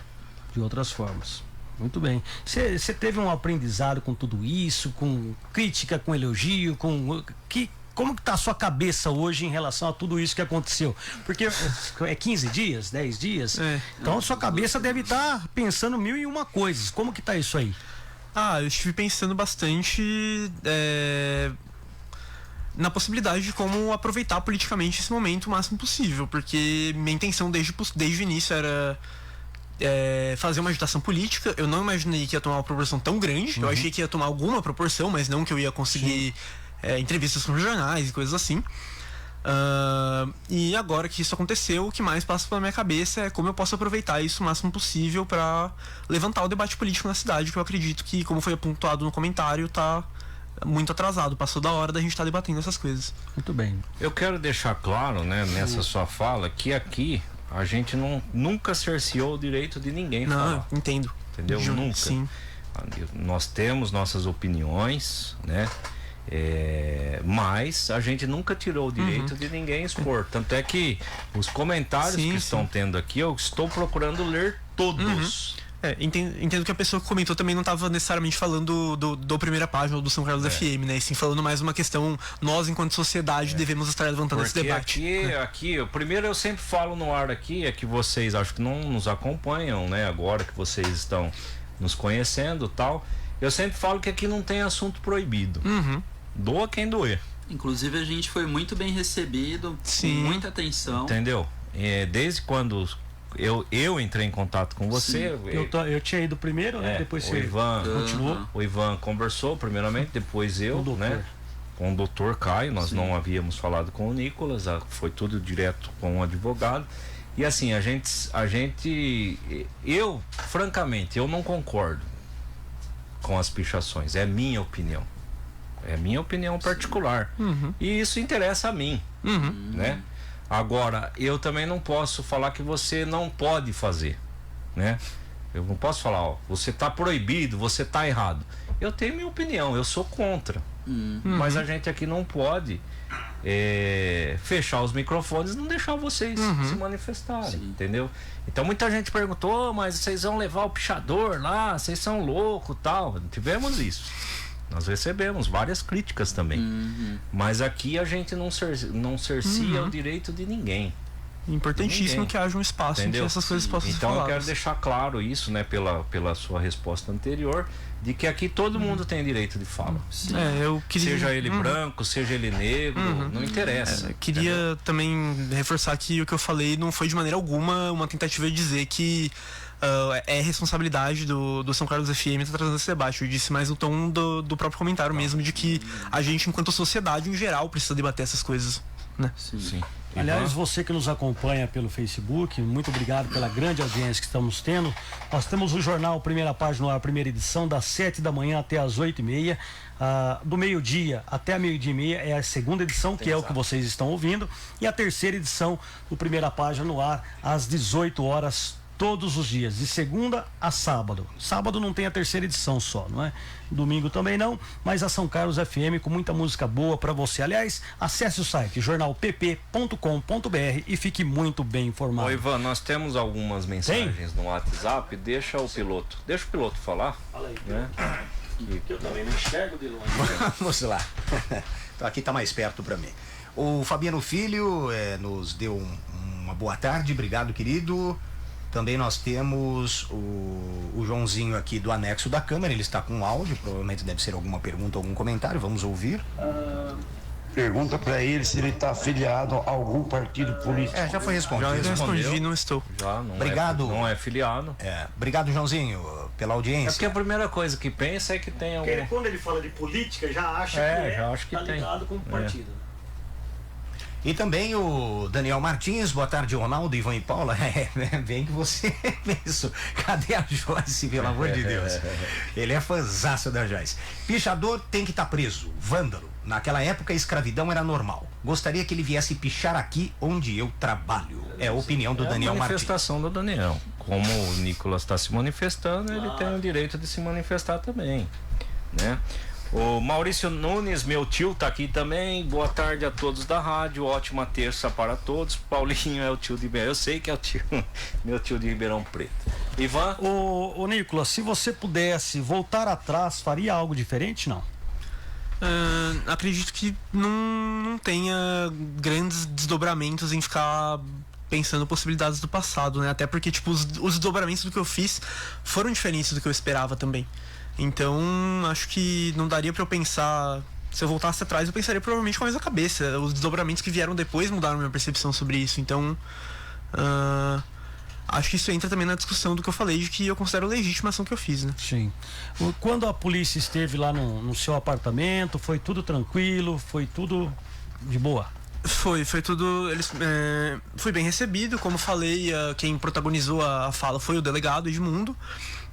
De outras formas. Muito bem. Você teve um aprendizado com tudo isso, com crítica, com elogio, como que tá a sua cabeça hoje em relação a tudo isso que aconteceu? Porque 15 dias, 10 dias? Então a sua cabeça deve estar pensando 1001 coisas. Como que tá isso aí? Eu estive pensando bastante na possibilidade de como aproveitar politicamente esse momento o máximo possível, porque minha intenção desde o início era fazer uma agitação política. Eu não imaginei que ia tomar uma proporção tão grande. Eu achei que ia tomar alguma proporção, mas não que eu ia conseguir entrevistas com jornais e coisas assim. E agora que isso aconteceu, o que mais passa pela minha cabeça é como eu posso aproveitar isso o máximo possível para levantar o debate político na cidade, que eu acredito que, como foi apontado no comentário, tá muito atrasado, passou da hora da gente estar debatendo essas coisas. Muito bem. Eu quero deixar claro, né, nessa sua fala, que aqui a gente nunca cerceou o direito de ninguém falar. Não, entendo. Entendeu? Nunca. Sim. Nós temos nossas opiniões, né? Mas a gente nunca tirou o direito de ninguém expor. Tanto é que os comentários que estão tendo aqui, eu estou procurando ler todos. Entendo que a pessoa que comentou também não estava necessariamente falando do primeira página ou do São Carlos FM, né? E sim falando mais uma questão, nós enquanto sociedade devemos estar levantando esse debate. Aqui, primeiro eu sempre falo no ar aqui, é que vocês acho que não nos acompanham, né? Agora que vocês estão nos conhecendo e tal, eu sempre falo que aqui não tem assunto proibido. Doa quem doer. Inclusive a gente foi muito bem recebido, com muita atenção. Entendeu? Desde quando eu entrei em contato com você. Eu tinha ido primeiro, né? Depois o Ivan continuou. O Ivan conversou primeiramente, depois eu, né? Com o Dr. Caio, nós não havíamos falado com o Nicolas, foi tudo direto com o advogado. E assim, eu, francamente, eu não concordo com as pichações, é minha opinião. É minha opinião particular. E isso interessa a mim, né? Agora, eu também não posso falar que você não pode fazer, né? Eu não posso falar, você tá proibido, você tá errado. Eu tenho minha opinião, eu sou contra. Mas a gente aqui não pode fechar os microfones e não deixar vocês se manifestarem, entendeu? Então muita gente perguntou, mas vocês vão levar o pichador lá, vocês são loucos, tal. Tivemos isso. Nós recebemos várias críticas também. Mas aqui a gente não cercia o direito de ninguém. Importantíssimo que haja um espaço em que essas coisas possam ser faladas. Então eu quero deixar claro isso, né, pela sua resposta anterior, de que aqui todo mundo tem direito de fala. Seja ele branco, seja ele negro, não interessa. Queria também reforçar que o que eu falei não foi de maneira alguma uma tentativa de dizer que é responsabilidade do São Carlos FM estar trazendo esse debate. Eu disse mais no tom do próprio comentário mesmo, de que a gente, enquanto sociedade em geral, precisa debater essas coisas, né? Sim. Aliás, você que nos acompanha pelo Facebook, muito obrigado pela grande audiência que estamos tendo. Nós temos o jornal Primeira Página, a primeira edição, das 7 da manhã até as 8h30. Do meio-dia até a meio-dia e meia é a segunda edição, que é o que vocês estão ouvindo. E a terceira edição do Primeira Página no ar, às 18 horas, todos os dias, de segunda a sábado. Sábado não tem a terceira edição só, não é? Domingo também não, mas a São Carlos FM com muita música boa para você. Aliás, acesse o site jornalpp.com.br e fique muito bem informado. Ô, Ivan, nós temos algumas mensagens no WhatsApp. Deixa o piloto falar. Fala aí, né? Que eu também não enxergo de longe. Vamos lá. Então, aqui tá mais perto para mim. O Fabiano Filho nos deu uma boa tarde, obrigado, querido. Também nós temos o Joãozinho aqui do anexo da Câmara, ele está com áudio, provavelmente deve ser alguma pergunta, algum comentário, vamos ouvir. Pergunta para ele se ele está afiliado a algum partido político. Já foi respondido. Já respondi, não estou. Já, não obrigado. Não é filiado. Obrigado, Joãozinho, pela audiência. É porque a primeira coisa que pensa é que tem algum... Porque quando ele fala de política, já acha que tá ligado com o partido. E também o Daniel Martins, boa tarde, Ronaldo, Ivan e Paula. Bem que você pensou. Cadê a Joyce, pelo amor de Deus? Ele é fãzaço da Joyce. Pichador tem que estar preso. Vândalo. Naquela época a escravidão era normal. Gostaria que ele viesse pichar aqui onde eu trabalho. É a opinião do Daniel Martins. É a manifestação do Daniel. Como o Nicolas está se manifestando, ele tem o direito de se manifestar também, né? O Maurício Nunes, meu tio, tá aqui também. Boa tarde a todos da rádio. Ótima terça para todos. Paulinho é o tio de Ribeirão. Eu sei que é o tio, meu tio de Ribeirão Preto. Ivan? Ô Nicolas, se você pudesse voltar atrás, faria algo diferente, não? Acredito que não tenha grandes desdobramentos em ficar pensando possibilidades do passado, né? Até porque, tipo, os desdobramentos do que eu fiz foram diferentes do que eu esperava também. Então, acho que não daria pra eu pensar... Se eu voltasse atrás, eu pensaria provavelmente com a mesma cabeça. Os desdobramentos que vieram depois mudaram minha percepção sobre isso. Então, acho que isso entra também na discussão do que eu falei, de que eu considero legítima a ação que eu fiz, né? Sim. Quando a polícia esteve lá no seu apartamento, foi tudo tranquilo? Foi tudo de boa? Foi tudo. Foi bem recebido, como falei, quem protagonizou a fala foi o delegado Edmundo.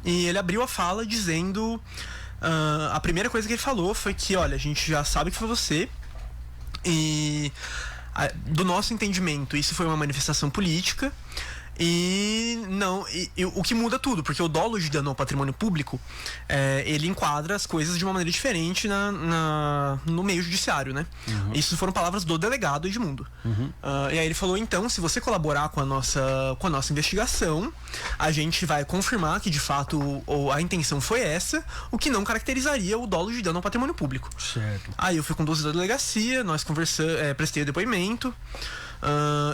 E ele abriu a fala dizendo... a primeira coisa que ele falou foi que, olha, a gente já sabe que foi você. E do nosso entendimento, isso foi uma manifestação política. E o que muda tudo, porque o dolo de dano ao patrimônio público, ele enquadra as coisas de uma maneira diferente no meio judiciário, né? Uhum. Isso foram palavras do delegado Edmundo. Uhum. E aí ele falou, então, se você colaborar com a nossa investigação, a gente vai confirmar que de fato a intenção foi essa, o que não caracterizaria o dolo de dano ao patrimônio público. Certo. Aí eu fui conduzido à delegacia, nós conversamos, prestei o depoimento.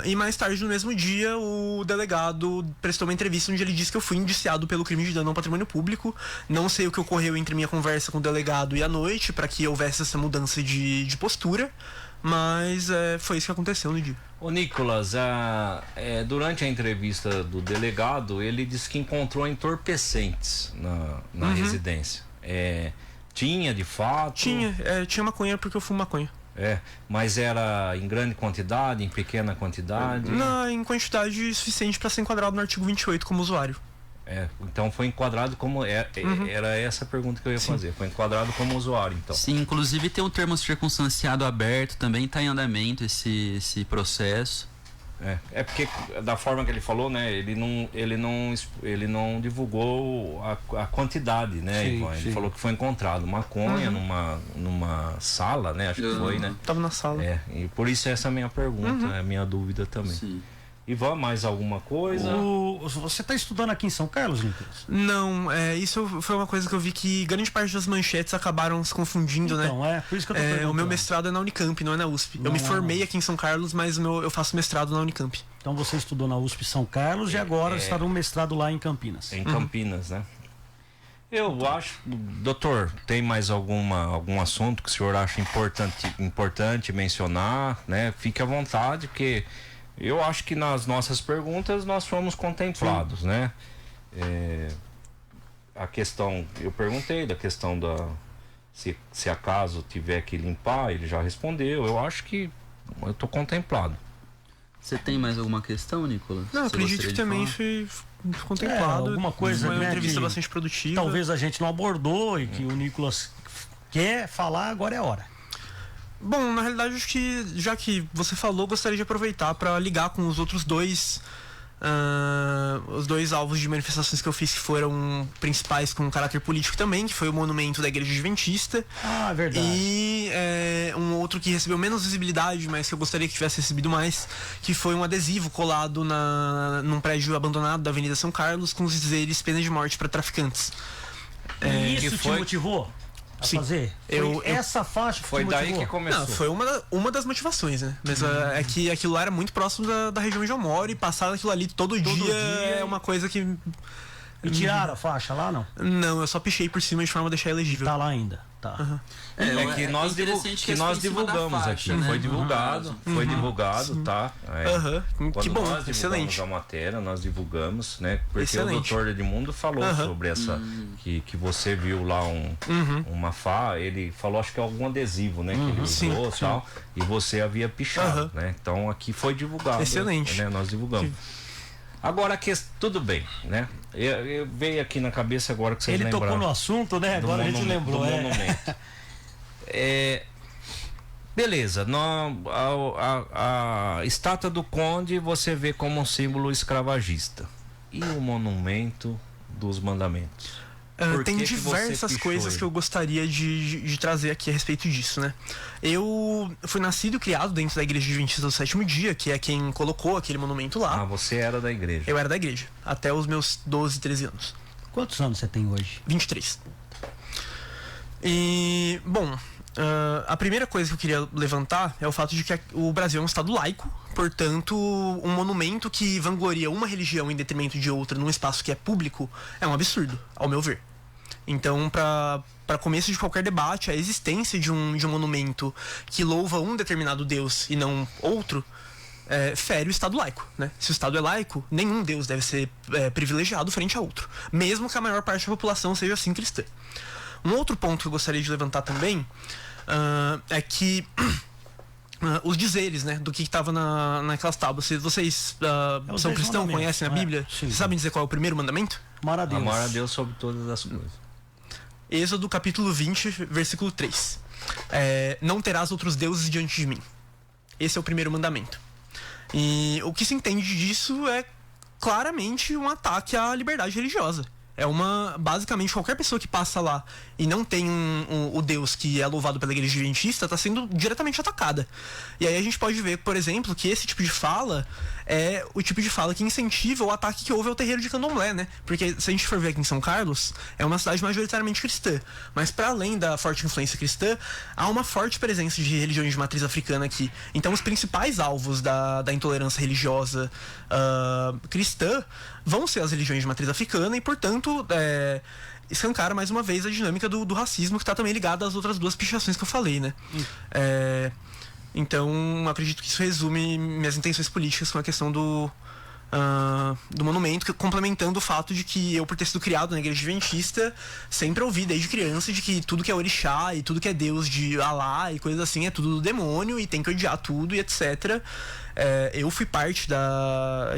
E mais tarde no mesmo dia o delegado prestou uma entrevista onde ele disse que eu fui indiciado pelo crime de dano ao patrimônio público. Não sei o que ocorreu entre minha conversa com o delegado e a noite para que houvesse essa mudança de postura, mas foi isso que aconteceu no dia. Ô Nicolas, durante a entrevista do delegado, ele disse que encontrou entorpecentes na residência. Tinha de fato? Tinha maconha porque eu fumo maconha. Mas era em grande quantidade, em pequena quantidade? Não, em quantidade suficiente para ser enquadrado no artigo 28 como usuário. Então foi enquadrado como... Era essa a pergunta que eu ia fazer. Foi enquadrado como usuário, então. Sim, inclusive tem um termo circunstanciado aberto, também está em andamento esse processo. Porque da forma que ele falou, né, ele não divulgou a quantidade, né, sim, Ivan? Ele sim. falou que foi encontrado maconha numa sala, né, acho que foi, né? Tava na sala. E por isso essa é a minha pergunta, a minha dúvida também. Sim. Ivan, mais alguma coisa? Você está estudando aqui em São Carlos, Nicolas? Não, isso foi uma coisa que eu vi que grande parte das manchetes acabaram se confundindo, né? Então, por isso que eu tô perguntando. O meu mestrado é na Unicamp, não é na USP. Eu me formei aqui em São Carlos, mas eu faço mestrado na Unicamp. Então você estudou na USP São Carlos e agora está no mestrado lá em Campinas. Em Campinas, né? Eu acho, doutor, tem mais algum assunto que o senhor acha importante mencionar, né? Fique à vontade, porque eu acho que nas nossas perguntas nós fomos contemplados, né? A questão, eu perguntei da questão se acaso tiver que limpar, ele já respondeu. Eu acho que eu estou contemplado. Você tem mais alguma questão, Nicolas? Não, acredito que também foi contemplado. Alguma coisa, foi uma né, entrevista que bastante produtiva. Talvez a gente não abordou e que o Nicolas quer falar, agora é a hora. Bom, na realidade, acho que, já que você falou, gostaria de aproveitar para ligar com os outros dois alvos de manifestações que eu fiz, que foram principais com caráter político também, que foi o monumento da Igreja Adventista. Ah, verdade. E um outro que recebeu menos visibilidade, mas que eu gostaria que tivesse recebido mais, que foi um adesivo colado num prédio abandonado da Avenida São Carlos com os dizeres pena de morte para traficantes. E isso te motivou a fazer? Essa faixa foi daí que começou. Não, foi uma das motivações, né? Mas é que aquilo lá era muito próximo da região onde eu moro, e passar aquilo ali todo dia é uma coisa que... E tiraram a faixa lá, não? Não, eu só pichei por cima de forma a deixar elegível. Tá lá ainda. Tá. É que nós divulgamos faixa, aqui, né? Foi divulgado, tá? Que bom, nós excelente. A matéria, nós divulgamos, né? Porque excelente. o Dr. Edmundo falou sobre essa, que você viu lá uma ele falou, acho que é algum adesivo, né? Que ele usou e tal, e você havia pichado, né? Então aqui foi divulgado. Excelente. Né? Nós divulgamos. Agora, tudo bem, né? Eu veio aqui na cabeça agora que vocês lembraram. Ele tocou no assunto, né? Agora a gente lembrou. Do monumento. Beleza, a estátua do Conde você vê como um símbolo escravagista. E o monumento dos mandamentos? Tem diversas coisas que eu gostaria de trazer aqui a respeito disso, né? Eu fui nascido e criado dentro da Igreja Adventista do Sétimo Dia, que é quem colocou aquele monumento lá. Ah, você era da igreja? Eu era da igreja, até os meus 12, 13 anos. Quantos anos você tem hoje? 23. E, bom, a primeira coisa que eu queria levantar é o fato de que o Brasil é um estado laico, portanto, um monumento que vangloria uma religião em detrimento de outra num espaço que é público é um absurdo, ao meu ver. Então, para começo de qualquer debate, a existência de um monumento que louva um determinado Deus e não outro fere o Estado laico, né? Se o Estado é laico, nenhum Deus deve ser privilegiado frente a outro, mesmo que a maior parte da população seja assim cristã. Um outro ponto que eu gostaria de levantar também é que os dizeres, né, do que estava naquelas tábuas. Vocês são cristãos, conhecem a Bíblia? Vocês sabem dizer qual é o primeiro mandamento? Amar a Deus. Amar a Deus sobre todas as coisas. Êxodo capítulo 20, versículo 3. Não terás outros deuses diante de mim. Esse é o primeiro mandamento. E o que se entende disso é claramente um ataque à liberdade religiosa. Basicamente, qualquer pessoa que passa lá e não tem o Deus que é louvado pela Igreja Adventista está sendo diretamente atacada. E aí a gente pode ver, por exemplo, que esse tipo de fala é o tipo de fala que incentiva o ataque que houve ao terreiro de Candomblé, né? Porque se a gente for ver aqui em São Carlos, é uma cidade majoritariamente cristã. Mas para além da forte influência cristã, há uma forte presença de religiões de matriz africana aqui. Então os principais alvos da intolerância religiosa cristã vão ser as religiões de matriz africana e, portanto, escancara mais uma vez a dinâmica do racismo, que está também ligada às outras duas pichações que eu falei, né? Então, acredito que isso resume minhas intenções políticas com a questão do monumento, complementando o fato de que eu, por ter sido criado na Igreja Adventista, sempre ouvi desde criança de que tudo que é orixá e tudo que é Deus de Alá e coisas assim é tudo do demônio e tem que odiar tudo e etc. Eu fui parte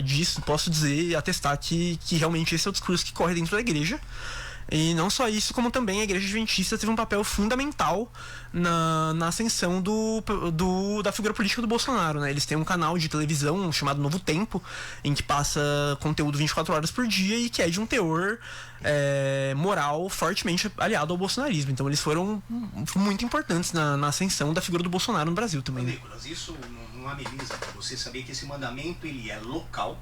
disso, posso dizer e atestar que realmente esse é o discurso que corre dentro da igreja. E não só isso, como também a Igreja Adventista teve um papel fundamental na ascensão da figura política do Bolsonaro, né? Eles têm um canal de televisão chamado Novo Tempo, em que passa conteúdo 24 horas por dia e que é de um teor moral fortemente aliado ao bolsonarismo. Então eles foram muito importantes na ascensão da figura do Bolsonaro no Brasil também. Nicolas, isso não ameniza para você saber que esse mandamento ele é local,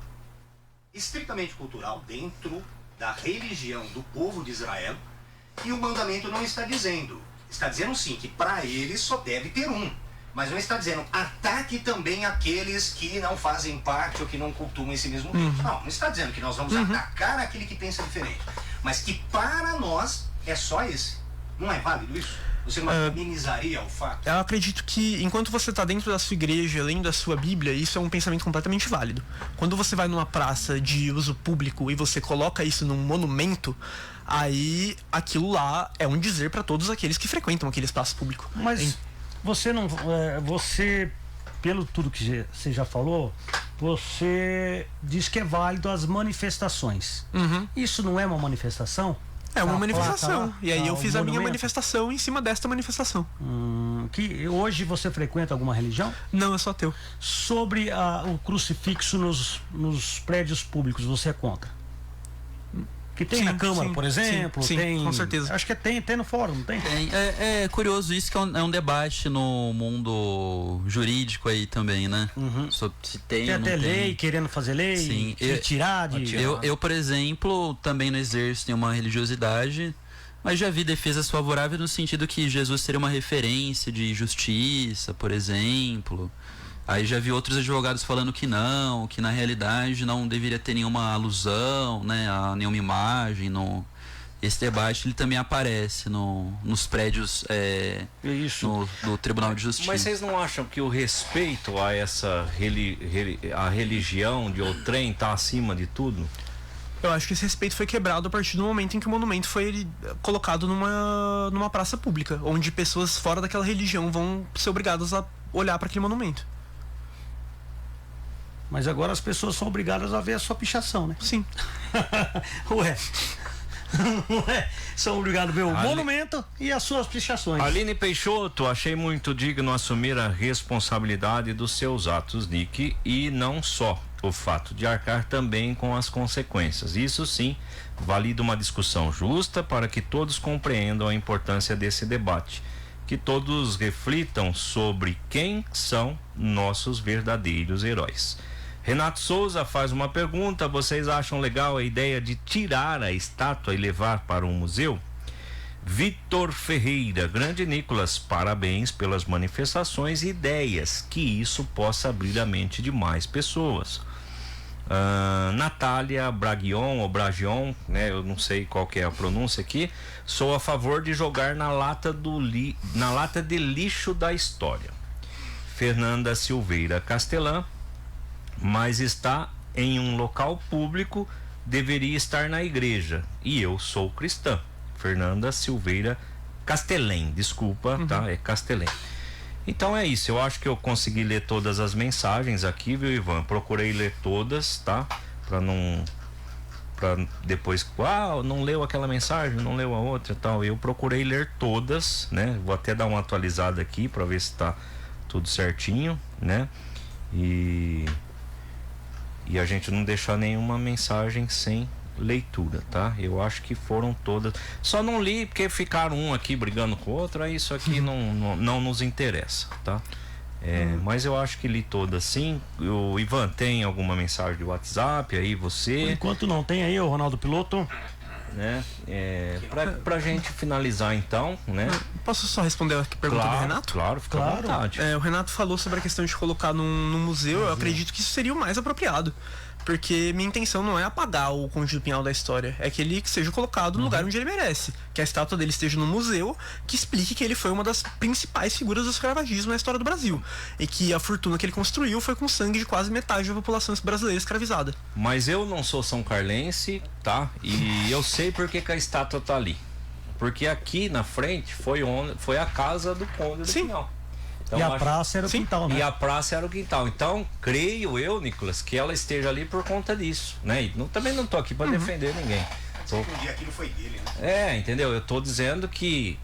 estritamente cultural, dentro da religião do povo de Israel, e o mandamento não está dizendo sim que para eles só deve ter um, mas não está dizendo ataque também aqueles que não fazem parte ou que não cultuam esse mesmo Deus. Não está dizendo que nós vamos atacar aquele que pensa diferente, mas que para nós é só esse. Não é válido isso? Você não amenizaria o fato? Eu acredito que enquanto você está dentro da sua igreja, lendo a sua Bíblia, isso é um pensamento completamente válido. Quando você vai numa praça de uso público e você coloca isso num monumento, aí aquilo lá é um dizer para todos aqueles que frequentam aquele espaço público. Mas você não, pelo tudo que você já falou, você diz que é válido as manifestações. Isso não é uma manifestação? É uma manifestação. Lá, e aí eu fiz a minha monumento? manifestação em cima desta manifestação. Que hoje você frequenta alguma religião? Não, eu sou ateu. Sobre o crucifixo nos prédios públicos, você é contra? Que tem na Câmara, por exemplo, sim, tem, com certeza. Acho que tem no fórum, não tem? É curioso isso, que é um debate no mundo jurídico aí também, né? Sobre se tem ou não até tem. lei, querendo fazer lei, Sim, tirar de... Eu, por exemplo, também não exerço nenhuma religiosidade, mas já vi defesas favoráveis no sentido que Jesus seria uma referência de justiça, por exemplo. Aí já vi outros advogados falando que na realidade não deveria ter nenhuma alusão, né, a nenhuma imagem. Esse debate ele também aparece nos prédios do Tribunal de Justiça. Mas vocês não acham que o respeito a essa a religião de outrem está acima de tudo? Eu acho que esse respeito foi quebrado a partir do momento em que o monumento foi colocado numa praça pública, onde pessoas fora daquela religião vão ser obrigadas a olhar para aquele monumento. Mas agora as pessoas são obrigadas a ver a sua pichação, né? Sim. Ué. São obrigados a ver o monumento e as suas pichações. Aline Peixoto, achei muito digno assumir a responsabilidade dos seus atos, Nick, e não só o fato de arcar também com as consequências. Isso sim, valida uma discussão justa para que todos compreendam a importância desse debate, que todos reflitam sobre quem são nossos verdadeiros heróis. Renato Souza faz uma pergunta: vocês acham legal a ideia de tirar a estátua e levar para um museu? Vitor Ferreira, grande Nicolas, parabéns pelas manifestações e ideias, que isso possa abrir a mente de mais pessoas. Natália Bragion ou Bragion, né? Eu não sei qual que é a pronúncia aqui. Sou a favor de jogar na lata de lixo da história. Fernanda Silveira Castelã, mas está em um local público, deveria estar na igreja. E eu sou cristã. Fernanda Silveira Castelém, desculpa, tá? É Castelém. Então é isso, eu acho que eu consegui ler todas as mensagens aqui, viu, Ivan? Procurei ler todas, tá? Pra depois, não leu aquela mensagem, não leu a outra e tal. Eu procurei ler todas, né? Vou até dar uma atualizada aqui pra ver se tá tudo certinho, né? E a gente não deixar nenhuma mensagem sem leitura, tá? Eu acho que foram todas. Só não li porque ficaram um aqui brigando com o outro, aí isso aqui não nos interessa, tá? Mas eu acho que li todas sim. O Ivan, tem alguma mensagem de WhatsApp aí, você? Por enquanto não tem aí, o Ronaldo Piloto. Né? Pra gente finalizar então, né? Posso só responder a pergunta do Renato? Claro, fica à vontade. O Renato falou sobre a questão de colocar num museu. Eu acredito que isso seria o mais apropriado, porque minha intenção não é apagar o Conde do Pinhal da história, é que ele seja colocado no lugar onde ele merece, que a estátua dele esteja no museu, que explique que ele foi uma das principais figuras do escravagismo na história do Brasil, e que a fortuna que ele construiu foi com sangue de quase metade da população brasileira escravizada. Mas eu não sou são carlense, tá? E eu sei por que a estátua tá ali, porque aqui na frente foi a casa do Conde do Pinhal. Então, e a praça era o quintal, né? E a praça era o quintal. Então, creio eu, Nicolas, que ela esteja ali por conta disso, né? E também não tô aqui para defender ninguém. Um dia aquilo foi dele, né? Entendeu? Eu tô dizendo que,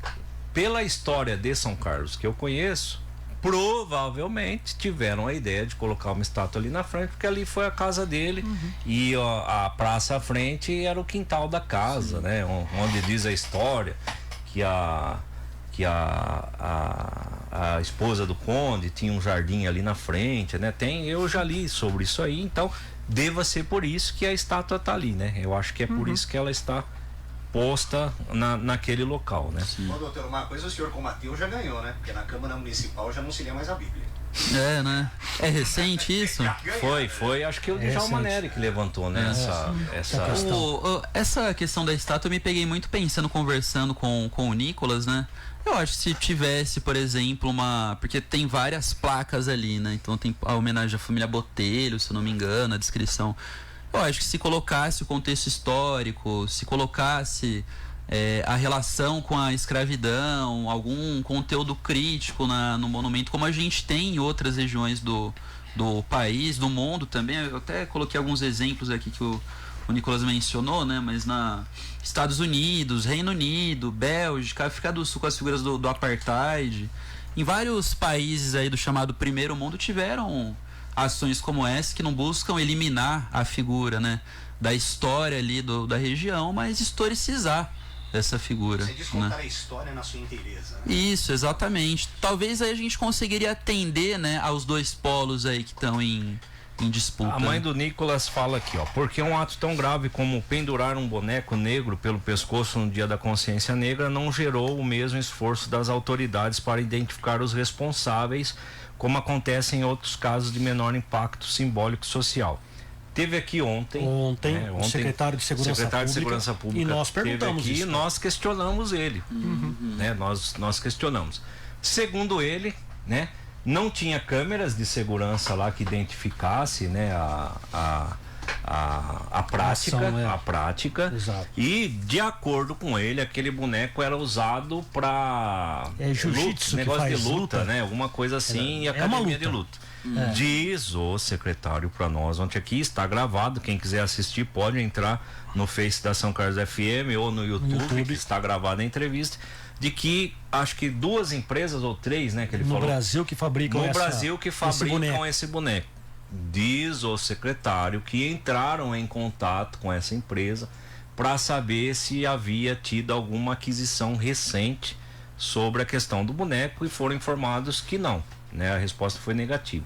pela história de São Carlos que eu conheço, provavelmente tiveram a ideia de colocar uma estátua ali na frente, porque ali foi a casa dele, e a praça à frente era o quintal da casa, né? Onde diz a história que a esposa do conde tinha um jardim ali na frente, né? Eu já li sobre isso aí, então deva ser por isso que a estátua tá ali, né? Eu acho que é por isso que ela está posta naquele local, né? Bom, doutor, uma coisa o senhor combateu já ganhou, né? Porque na Câmara Municipal já não se lê mais a Bíblia. Né? É recente isso? Foi, acho que o Djalma Nery que levantou, né? Essa questão da estátua eu me peguei muito pensando, conversando com o Nicolas, né? Eu acho que se tivesse, por exemplo, porque tem várias placas ali, né? Então tem a homenagem à família Botelho, se eu não me engano, a descrição. Eu acho que se colocasse o contexto histórico, se colocasse a relação com a escravidão, algum conteúdo crítico no monumento, como a gente tem em outras regiões do do país, do mundo também. Eu até coloquei alguns exemplos aqui que o Nicolas mencionou, né? Mas Estados Unidos, Reino Unido, Bélgica, África do Sul com as figuras do apartheid. Em vários países aí do chamado primeiro mundo tiveram ações como essa que não buscam eliminar a figura, né, da história ali da região, mas historicizar essa figura. Você diz contar, né, a história na sua inteireza, né? Isso, exatamente. Talvez aí a gente conseguiria atender, né, aos dois polos aí que estão em disputa. A mãe do Nicolas fala aqui, ó, porque um ato tão grave como pendurar um boneco negro pelo pescoço no Dia da Consciência Negra não gerou o mesmo esforço das autoridades para identificar os responsáveis, como acontece em outros casos de menor impacto simbólico social. Teve aqui ontem o secretário de Segurança Pública, e nós perguntamos aqui, isso. E nós questionamos ele, né? Nós questionamos. Segundo ele, né, não tinha câmeras de segurança lá que identificasse, né, a prática, a prática. Exato. E de acordo com ele, aquele boneco era usado para jiu-jitsu, negócio de luta, né, alguma coisa assim, e academia de luta. Diz o secretário para nós ontem aqui, está gravado, quem quiser assistir pode entrar no Face da São Carlos FM ou no YouTube, que está gravada a entrevista, de que acho que 2 empresas ou 3, né, que ele falou, Brasil que fabricam esse boneco. Diz o secretário que entraram em contato com essa empresa para saber se havia tido alguma aquisição recente sobre a questão do boneco e foram informados que não, né? A resposta foi negativa.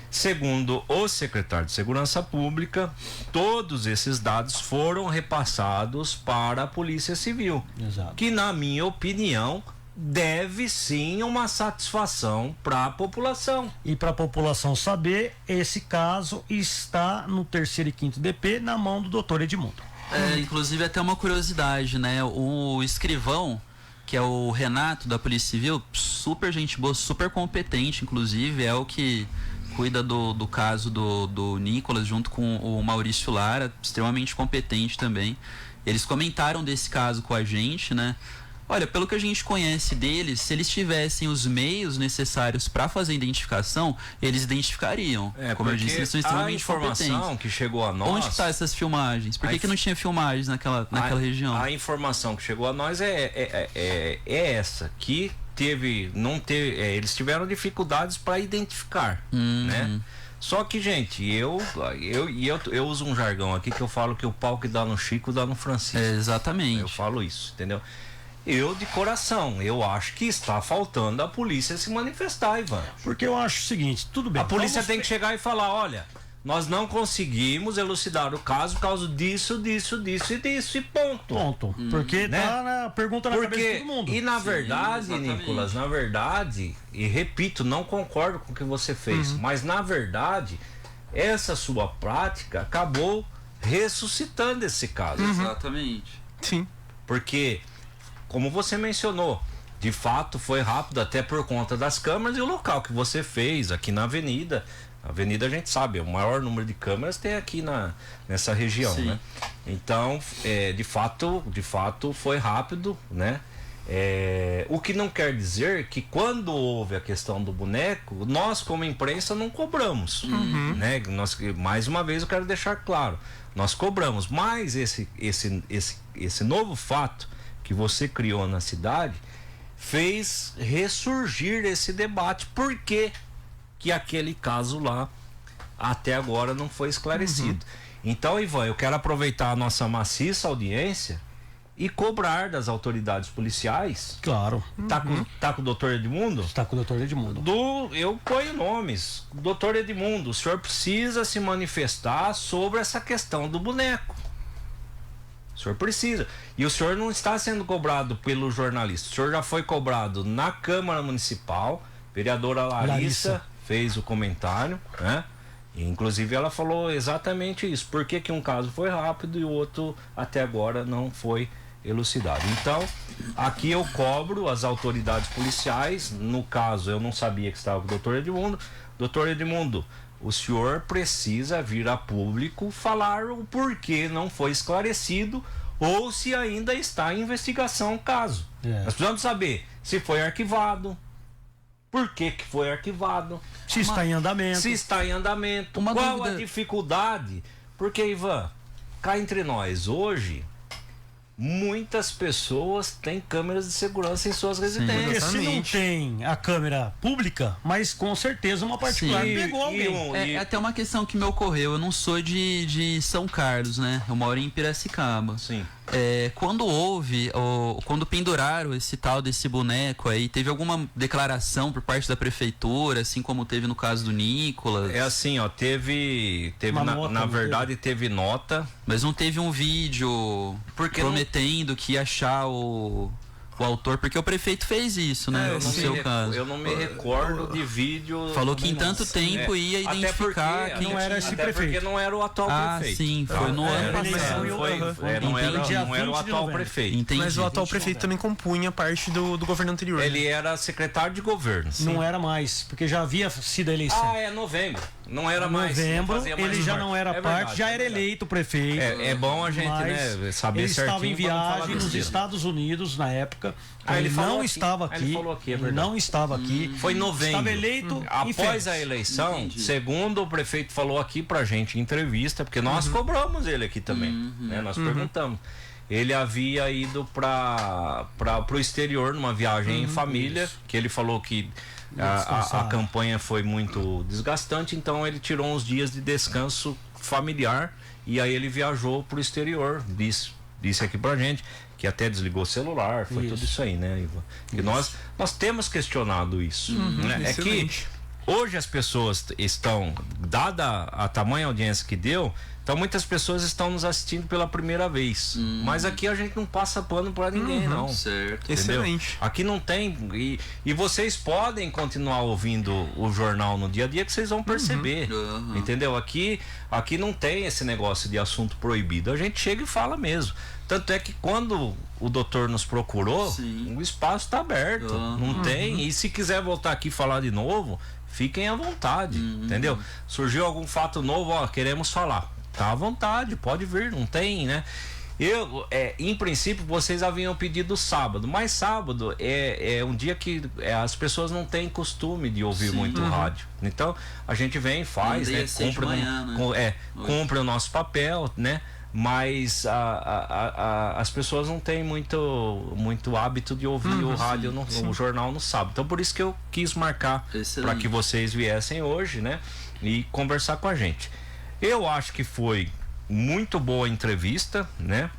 Segundo o secretário de Segurança Pública, todos esses dados foram repassados para a Polícia Civil. Exato. Que, na minha opinião, deve sim uma satisfação para a população. E para a população saber, esse caso está no 3º e 5º DP na mão do doutor Edmundo. Inclusive até uma curiosidade, né? O escrivão, que é o Renato da Polícia Civil, super gente boa, super competente, inclusive, é o que cuida do caso do Nicolas, junto com o Maurício Lara, extremamente competente também. Eles comentaram desse caso com a gente, né? Olha, pelo que a gente conhece deles, se eles tivessem os meios necessários para fazer a identificação, eles identificariam. Como eu disse, eles são extremamente competentes. A informação que chegou a nós... Onde estão essas filmagens? Por que não tinha filmagens naquela região? A informação que chegou a nós é essa, que eles tiveram dificuldades para identificar, né? Só que, gente, eu uso um jargão aqui que eu falo que o pau que dá no Chico dá no Francisco. Exatamente. Eu falo isso, entendeu? Eu, de coração, eu acho que está faltando a polícia se manifestar, Ivan. Porque eu acho o seguinte, tudo bem. A polícia tem que chegar e falar, olha, nós não conseguimos elucidar o caso por causa disso e ponto. Ponto. Porque tá na pergunta na cabeça de todo mundo. E na verdade, Nicolas, e repito, não concordo com o que você fez, mas na verdade, essa sua prática acabou ressuscitando esse caso. Exatamente. Sim. Porque, como você mencionou, de fato foi rápido até por conta das câmeras e o local que você fez aqui na avenida. A avenida a gente sabe, o maior número de câmeras tem aqui nessa região, né? Então, de fato foi rápido, né? O que não quer dizer que quando houve a questão do boneco, nós como imprensa não cobramos, né? Mais uma vez eu quero deixar claro, nós cobramos, mas esse novo fato que você criou na cidade fez ressurgir esse debate. Por que aquele caso lá até agora não foi esclarecido? Então, Ivan, eu quero aproveitar a nossa maciça audiência e cobrar das autoridades policiais. Claro. Tá com o doutor Edmundo? Está com o doutor Edmundo. Eu ponho nomes. Doutor Edmundo, o senhor precisa se manifestar sobre essa questão do boneco. O senhor precisa. E o senhor não está sendo cobrado pelo jornalista. O senhor já foi cobrado na Câmara Municipal. Vereadora Larissa fez o comentário, né? E, inclusive ela falou exatamente isso. Por que um caso foi rápido e o outro até agora não foi elucidado? Então, aqui eu cobro as autoridades policiais. No caso, eu não sabia que estava com o doutor Edmundo. Doutor Edmundo, o senhor precisa vir a público falar o porquê não foi esclarecido ou se ainda está em investigação o caso. Nós precisamos saber se foi arquivado, por que foi arquivado, Se está em andamento. Se está em andamento. Qual a dificuldade? Porque, Ivan, cá entre nós, hoje, muitas pessoas têm câmeras de segurança em suas residências. Porque se não tem a câmera pública, mas com certeza uma particular pegou alguém. É até uma questão que me ocorreu. Eu não sou de São Carlos, né? Eu moro em Piracicaba. Sim. Quando penduraram esse tal desse boneco aí, teve alguma declaração por parte da prefeitura, assim como teve no caso do Nicolas? É assim, ó, teve na verdade teve nota, mas não teve um vídeo prometendo que ia achar o autor, porque o prefeito fez isso, né? No seu caso. Eu não me recordo de vídeo. Falou que em tanto tempo ia identificar quem não era esse prefeito. Porque não era o atual prefeito. Sim, foi no ano passado. Não era o atual prefeito. Entendi. Mas o atual prefeito também compunha parte do governo anterior. Ele era secretário de governo. Sim. Não era mais, porque já havia sido a eleição. Novembro. Não era mais. Novembro, ele já não era parte, já era eleito prefeito. É bom a gente, né, saber ele certinho. Ele estava em viagem nos Estados Unidos na época. Ele não estava aqui. Ele falou aqui, é verdade. Não estava aqui. Foi em novembro. Estava eleito após a eleição. Segundo o prefeito falou aqui pra gente em entrevista, porque nós cobramos ele aqui também, né? Nós perguntamos. Ele havia ido para o exterior numa viagem em família, que ele falou que a campanha foi muito desgastante, então ele tirou uns dias de descanso familiar e aí ele viajou para o exterior. Disse aqui pra gente que até desligou o celular, foi tudo isso aí, né, Ivan? E nós temos questionado isso, né? É que hoje as pessoas estão, dada a tamanha audiência que deu, então muitas pessoas estão nos assistindo pela primeira vez. Mas aqui a gente não passa pano para ninguém, não. Certo. Entendeu? Excelente. Aqui não tem. E vocês podem continuar ouvindo o jornal no dia a dia que vocês vão perceber. Entendeu? Aqui não tem esse negócio de assunto proibido. A gente chega e fala mesmo. Tanto é que quando o doutor nos procurou, o espaço está aberto. Não tem. E se quiser voltar aqui e falar de novo, fiquem à vontade. Entendeu? Surgiu algum fato novo, queremos falar. Tá à vontade, pode vir, não tem, né? Em princípio, vocês haviam pedido sábado, mas sábado é um dia que as pessoas não têm costume de ouvir muito rádio. Então, a gente vem e faz, né? Cumpre o nosso papel, né? Mas as pessoas não têm muito hábito de ouvir o rádio, o jornal no sábado. Então, por isso que eu quis marcar para que vocês viessem hoje, né? E conversar com a gente. Eu acho que foi muito boa a entrevista, né?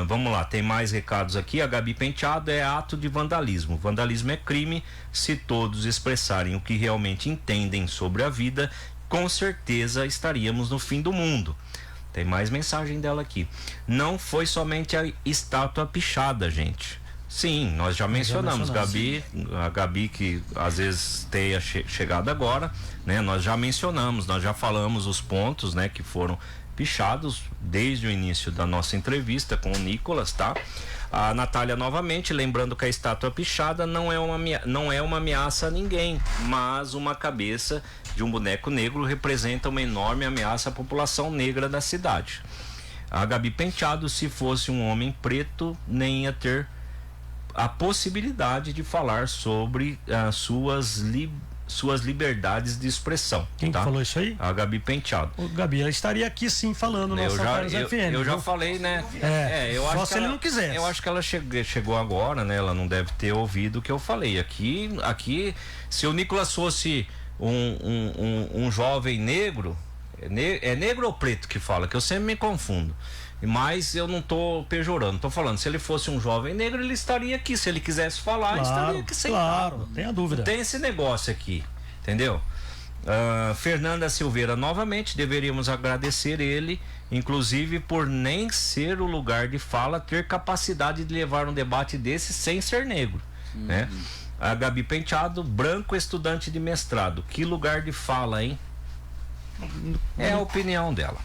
Vamos lá, tem mais recados aqui. A Gabi Penteado: é ato de vandalismo. Vandalismo é crime. Se todos expressarem o que realmente entendem sobre a vida, com certeza estaríamos no fim do mundo. Tem mais mensagem dela aqui. Não foi somente a estátua pichada, gente. Sim, nós já mencionamos, Gabi, a Gabi que às vezes tenha chegado agora, né? Nós já mencionamos, nós já falamos os pontos, né, que foram pichados desde o início da nossa entrevista com o Nicolas, tá? A Natália novamente lembrando que a estátua pichada não é uma ameaça a ninguém, mas uma cabeça de um boneco negro representa uma enorme ameaça à população negra da cidade. A Gabi Penteado: se fosse um homem preto, nem ia ter a possibilidade de falar sobre suas liberdades de expressão. Quem que falou isso aí? A Gabi Penteado. O Gabi, ela estaria aqui sim falando no São Carlos FM. Eu já falei, né? Eu só acho se ele não quisesse. Eu acho que ela chegou agora, né? Ela não deve ter ouvido o que eu falei. Aqui, se o Nicolas fosse um jovem negro, é negro ou preto que fala, que eu sempre me confundo. Mas eu não estou pejorando, estou falando, se ele fosse um jovem negro, ele estaria aqui. Se ele quisesse falar, estaria aqui sentado. Claro, tem a dúvida. Tem esse negócio aqui, entendeu? Fernanda Silveira: novamente, deveríamos agradecer ele, inclusive por nem ser o lugar de fala, ter capacidade de levar um debate desse sem ser negro, né? A Gabi Penteado: branco estudante de mestrado, que lugar de fala, hein? É a opinião dela.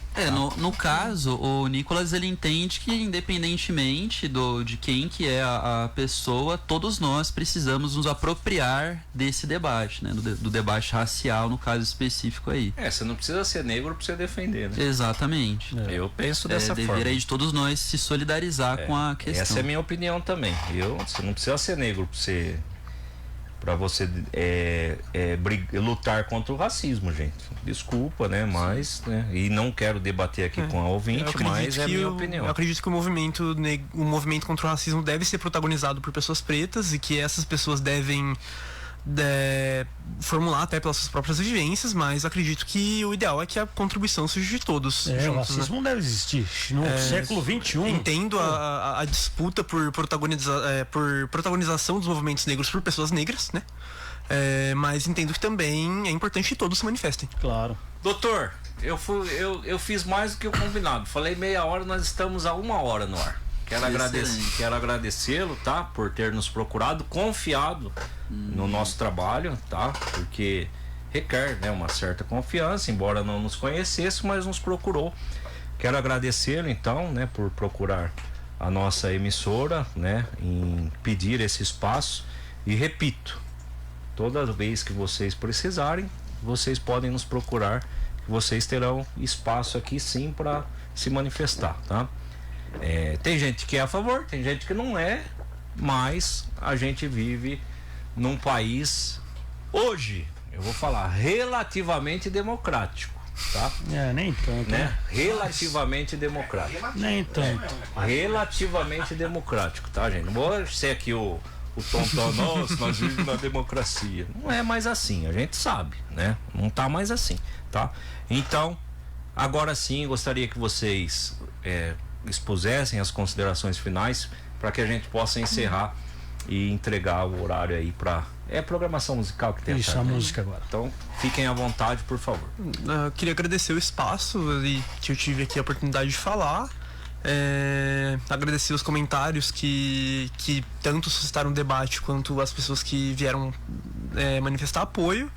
No caso, o Nicolas, ele entende que independentemente de quem que é a pessoa, todos nós precisamos nos apropriar desse debate, né? Do debate racial, no caso específico aí. Você não precisa ser negro para você defender, né? Exatamente. Eu penso dessa forma. Dever aí de todos nós se solidarizar com a questão. Essa é a minha opinião também. Você não precisa ser negro para para você lutar contra o racismo, gente. Desculpa, né? Mas, né? E não quero debater aqui com a ouvinte, mas é a minha opinião. Eu acredito que o movimento contra o racismo deve ser protagonizado por pessoas pretas e que essas pessoas devem formular até pelas suas próprias vivências, mas acredito que o ideal é que a contribuição seja de todos juntos. O racismo não deve existir no século XXI. Entendo a disputa por protagonização dos movimentos negros por pessoas negras, né? Mas entendo que também é importante que todos se manifestem. Claro. Doutor, eu fiz mais do que o combinado. Falei meia hora, nós estamos a 1 hora no ar. Quero agradecê-lo, tá? Por ter nos procurado, confiado no nosso trabalho, tá? Porque requer, né, uma certa confiança, embora não nos conhecesse, mas nos procurou. Quero agradecê-lo, então, né, por procurar a nossa emissora, né, em pedir esse espaço. E repito, toda vez que vocês precisarem, vocês podem nos procurar, que vocês terão espaço aqui sim para se manifestar, tá? Tem gente que é a favor, tem gente que não é, mas a gente vive num país hoje, eu vou falar, relativamente democrático, tá? Nem tanto, né? Relativamente democrático. Nem tanto. Relativamente democrático, tá, gente? Não vou ser aqui o tontão, nossa, nós vivemos na democracia. Não é mais assim, a gente sabe, né? Não tá mais assim, tá? Então, agora sim, gostaria que vocês expusessem as considerações finais para que a gente possa encerrar e entregar o horário aí para programação musical que tem. Isso, a música agora. Então fiquem à vontade, por favor. Queria agradecer o espaço e que eu tive aqui a oportunidade de falar, agradecer os comentários que tanto suscitaram debate quanto as pessoas que vieram manifestar apoio.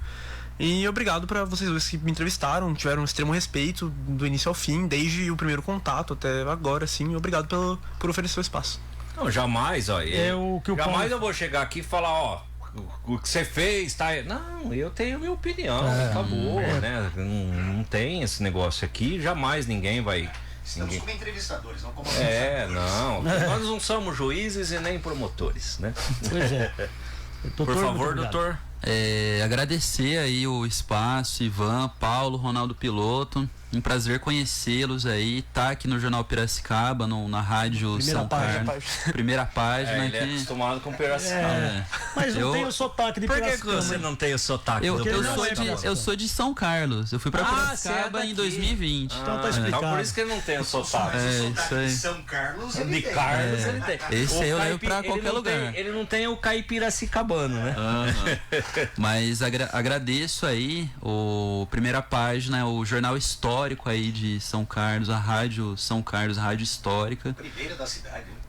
E obrigado para vocês dois que me entrevistaram, tiveram um extremo respeito do início ao fim, desde o primeiro contato até agora, sim. Obrigado por oferecer o espaço. Não, jamais, ó. Eu vou chegar aqui e falar, ó, o que você fez, tá? Não, eu tenho minha opinião, acabou, né? Não tem esse negócio aqui, jamais ninguém vai. Estamos como entrevistadores, não como não. Nós não somos juízes e nem promotores, né? Pois é. Por favor, doutor. Agradecer aí o espaço, Ivan, Paulo, Ronaldo Piloto. Um prazer conhecê-los aí. Tá aqui no Jornal Piracicaba, na rádio São Carlos. Primeira página. Ele é acostumado com Piracicaba. Mas não tem o sotaque de Piracicaba. Por que você não tem o sotaque? Eu sou de São Carlos. Eu fui pra Piracicaba em 2020. Então tá explicado. Então por isso que ele não tem o sotaque. Isso aí. De São Carlos, de Carlos ele tem. Esse aí eu levo pra qualquer lugar. Ele não tem o caipiracicabano, né? Mas agradeço aí o Primeira Página, o jornal histórico aí de São Carlos, a rádio São Carlos, a rádio histórica.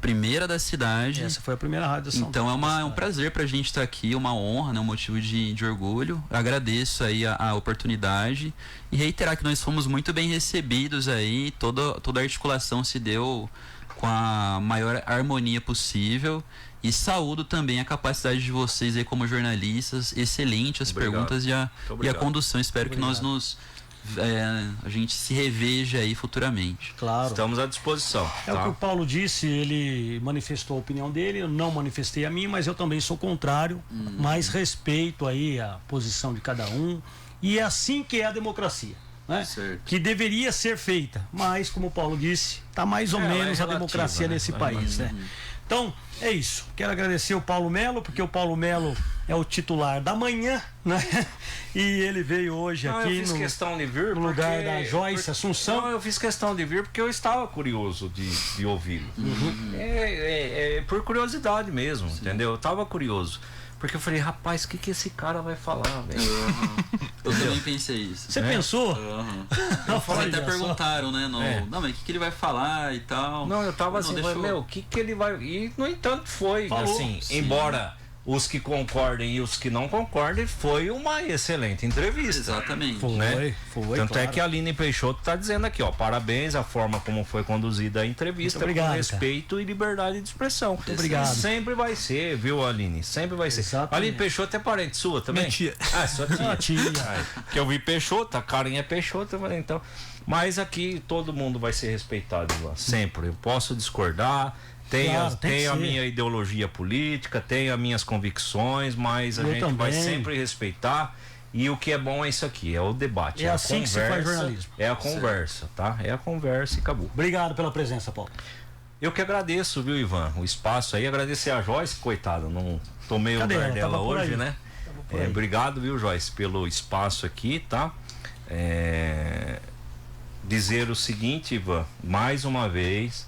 Primeira da cidade. Essa foi a primeira rádio da São Então é um prazer pra gente estar aqui, uma honra, né, um motivo de orgulho. Agradeço aí a oportunidade e reiterar que nós fomos muito bem recebidos aí, toda a articulação se deu com a maior harmonia possível. E saúdo também a capacidade de vocês aí como jornalistas, excelente as perguntas e a condução. Espero que nós a gente se reveja aí futuramente. Claro. Estamos à disposição. O que o Paulo disse, ele manifestou a opinião dele, eu não manifestei a minha, mas eu também sou contrário, mas respeito aí a posição de cada um. E é assim que é a democracia, né? Que deveria ser feita, mas como o Paulo disse, está mais ou menos a democracia nesse país, né? Então, é isso. Quero agradecer o Paulo Melo, porque o Paulo Melo é o titular da manhã, né? E ele veio hoje aqui eu fiz questão de vir no lugar da Joyce Assunção. Não, eu fiz questão de vir porque eu estava curioso de ouvi-lo. Por curiosidade mesmo, entendeu? Eu estava curioso. Porque eu falei, rapaz, o que esse cara vai falar, velho? Eu também pensei isso. Você pensou? Até perguntaram, né? Não, mas o que ele vai falar e tal? Não, eu tava assim, o que ele vai... E, no entanto, foi, assim, embora os que concordem e os que não concordem, foi uma excelente entrevista. Exatamente. Foi, tanto claro. É que a Aline Peixoto está dizendo aqui, ó, parabéns a forma como foi conduzida a entrevista, com respeito e liberdade de expressão. Muito obrigado. Sempre vai ser, viu, Aline? Sempre vai ser. Exatamente. Aline Peixoto é parente sua também? Minha tia. Sua tia. Que eu vi Peixoto, a Karen é Peixoto, então. Mas aqui todo mundo vai ser respeitado, Ivan, sempre. Eu posso discordar, tenho a minha ideologia política, tenho as minhas convicções, mas a gente vai sempre respeitar. E o que é bom é isso aqui, é o debate. É assim que se faz jornalismo. É a conversa, tá? É a conversa e acabou. Obrigado pela presença, Paulo. Eu que agradeço, viu, Ivan? O espaço aí, agradecer a Joyce, coitada, não tomei o lugar dela hoje, né? Obrigado, viu, Joyce, pelo espaço aqui, tá? Dizer o seguinte, Ivan, mais uma vez,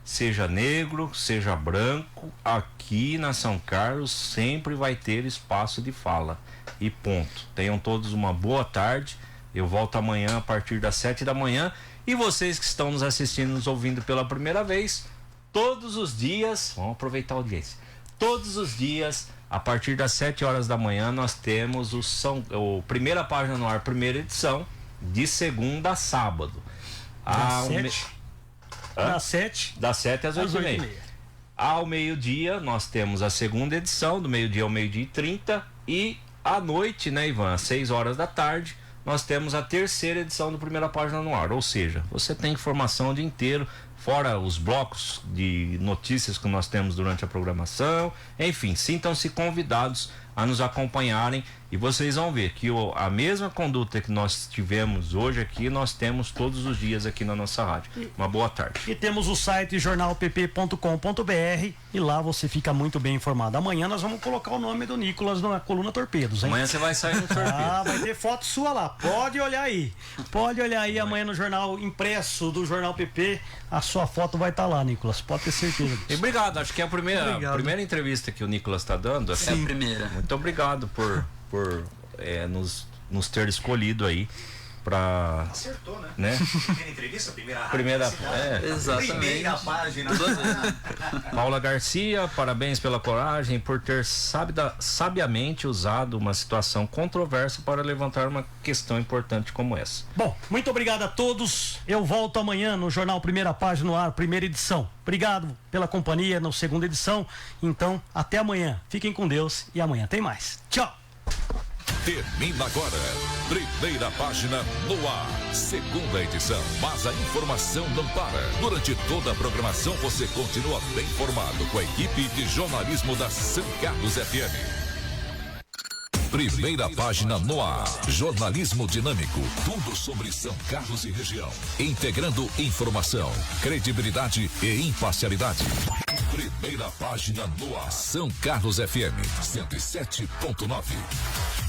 seja negro, seja branco, aqui na São Carlos sempre vai ter espaço de fala. E ponto. Tenham todos uma boa tarde. Eu volto amanhã a partir das 7 da manhã. E vocês que estão nos assistindo, nos ouvindo pela primeira vez, todos os dias, vamos aproveitar a audiência, todos os dias, a partir das 7 horas da manhã, nós temos o Primeira Página no Ar, primeira edição, de segunda a sábado. Das 7 às 8h30. Ao meio-dia, nós temos a segunda edição, do meio-dia ao meio-dia e 30, e à noite, né, Ivan, às 6 horas da tarde, nós temos a terceira edição do Primeira Página no Ar. Ou seja, você tem informação o dia inteiro, fora os blocos de notícias que nós temos durante a programação. Enfim, sintam-se convidados a nos acompanharem e vocês vão ver que a mesma conduta que nós tivemos hoje aqui, nós temos todos os dias aqui na nossa rádio. Uma boa tarde. E temos o site jornalpp.com.br e lá você fica muito bem informado. Amanhã nós vamos colocar o nome do Nicolas na coluna Torpedos, hein? Amanhã você vai sair no Torpedo. Vai ter foto sua lá. Pode olhar aí. Pode olhar aí amanhã no jornal impresso do Jornal PP. A sua foto vai estar lá, Nicolas. Pode ter certeza disso. E obrigado. Acho que é a primeira entrevista que o Nicolas está dando. Sim. É a primeira. Muito obrigado por nos ter escolhido aí para. Acertou, né? Primeira entrevista, exatamente. Primeira página. Paula Garcia, parabéns pela coragem por ter sabiamente usado uma situação controversa para levantar uma questão importante como essa. Bom, muito obrigado a todos. Eu volto amanhã no Jornal Primeira Página no Ar, primeira edição. Obrigado pela companhia na segunda edição. Então, até amanhã. Fiquem com Deus e amanhã tem mais. Tchau. Termina agora. Primeira Página no Ar. Segunda edição. Mas a informação não para. Durante toda a programação você continua bem informado com a equipe de jornalismo da São Carlos FM. Primeira Página no Ar. Jornalismo dinâmico. Tudo sobre São Carlos e região. Integrando informação, credibilidade e imparcialidade. Primeira Página no Ar. São Carlos FM 107.9.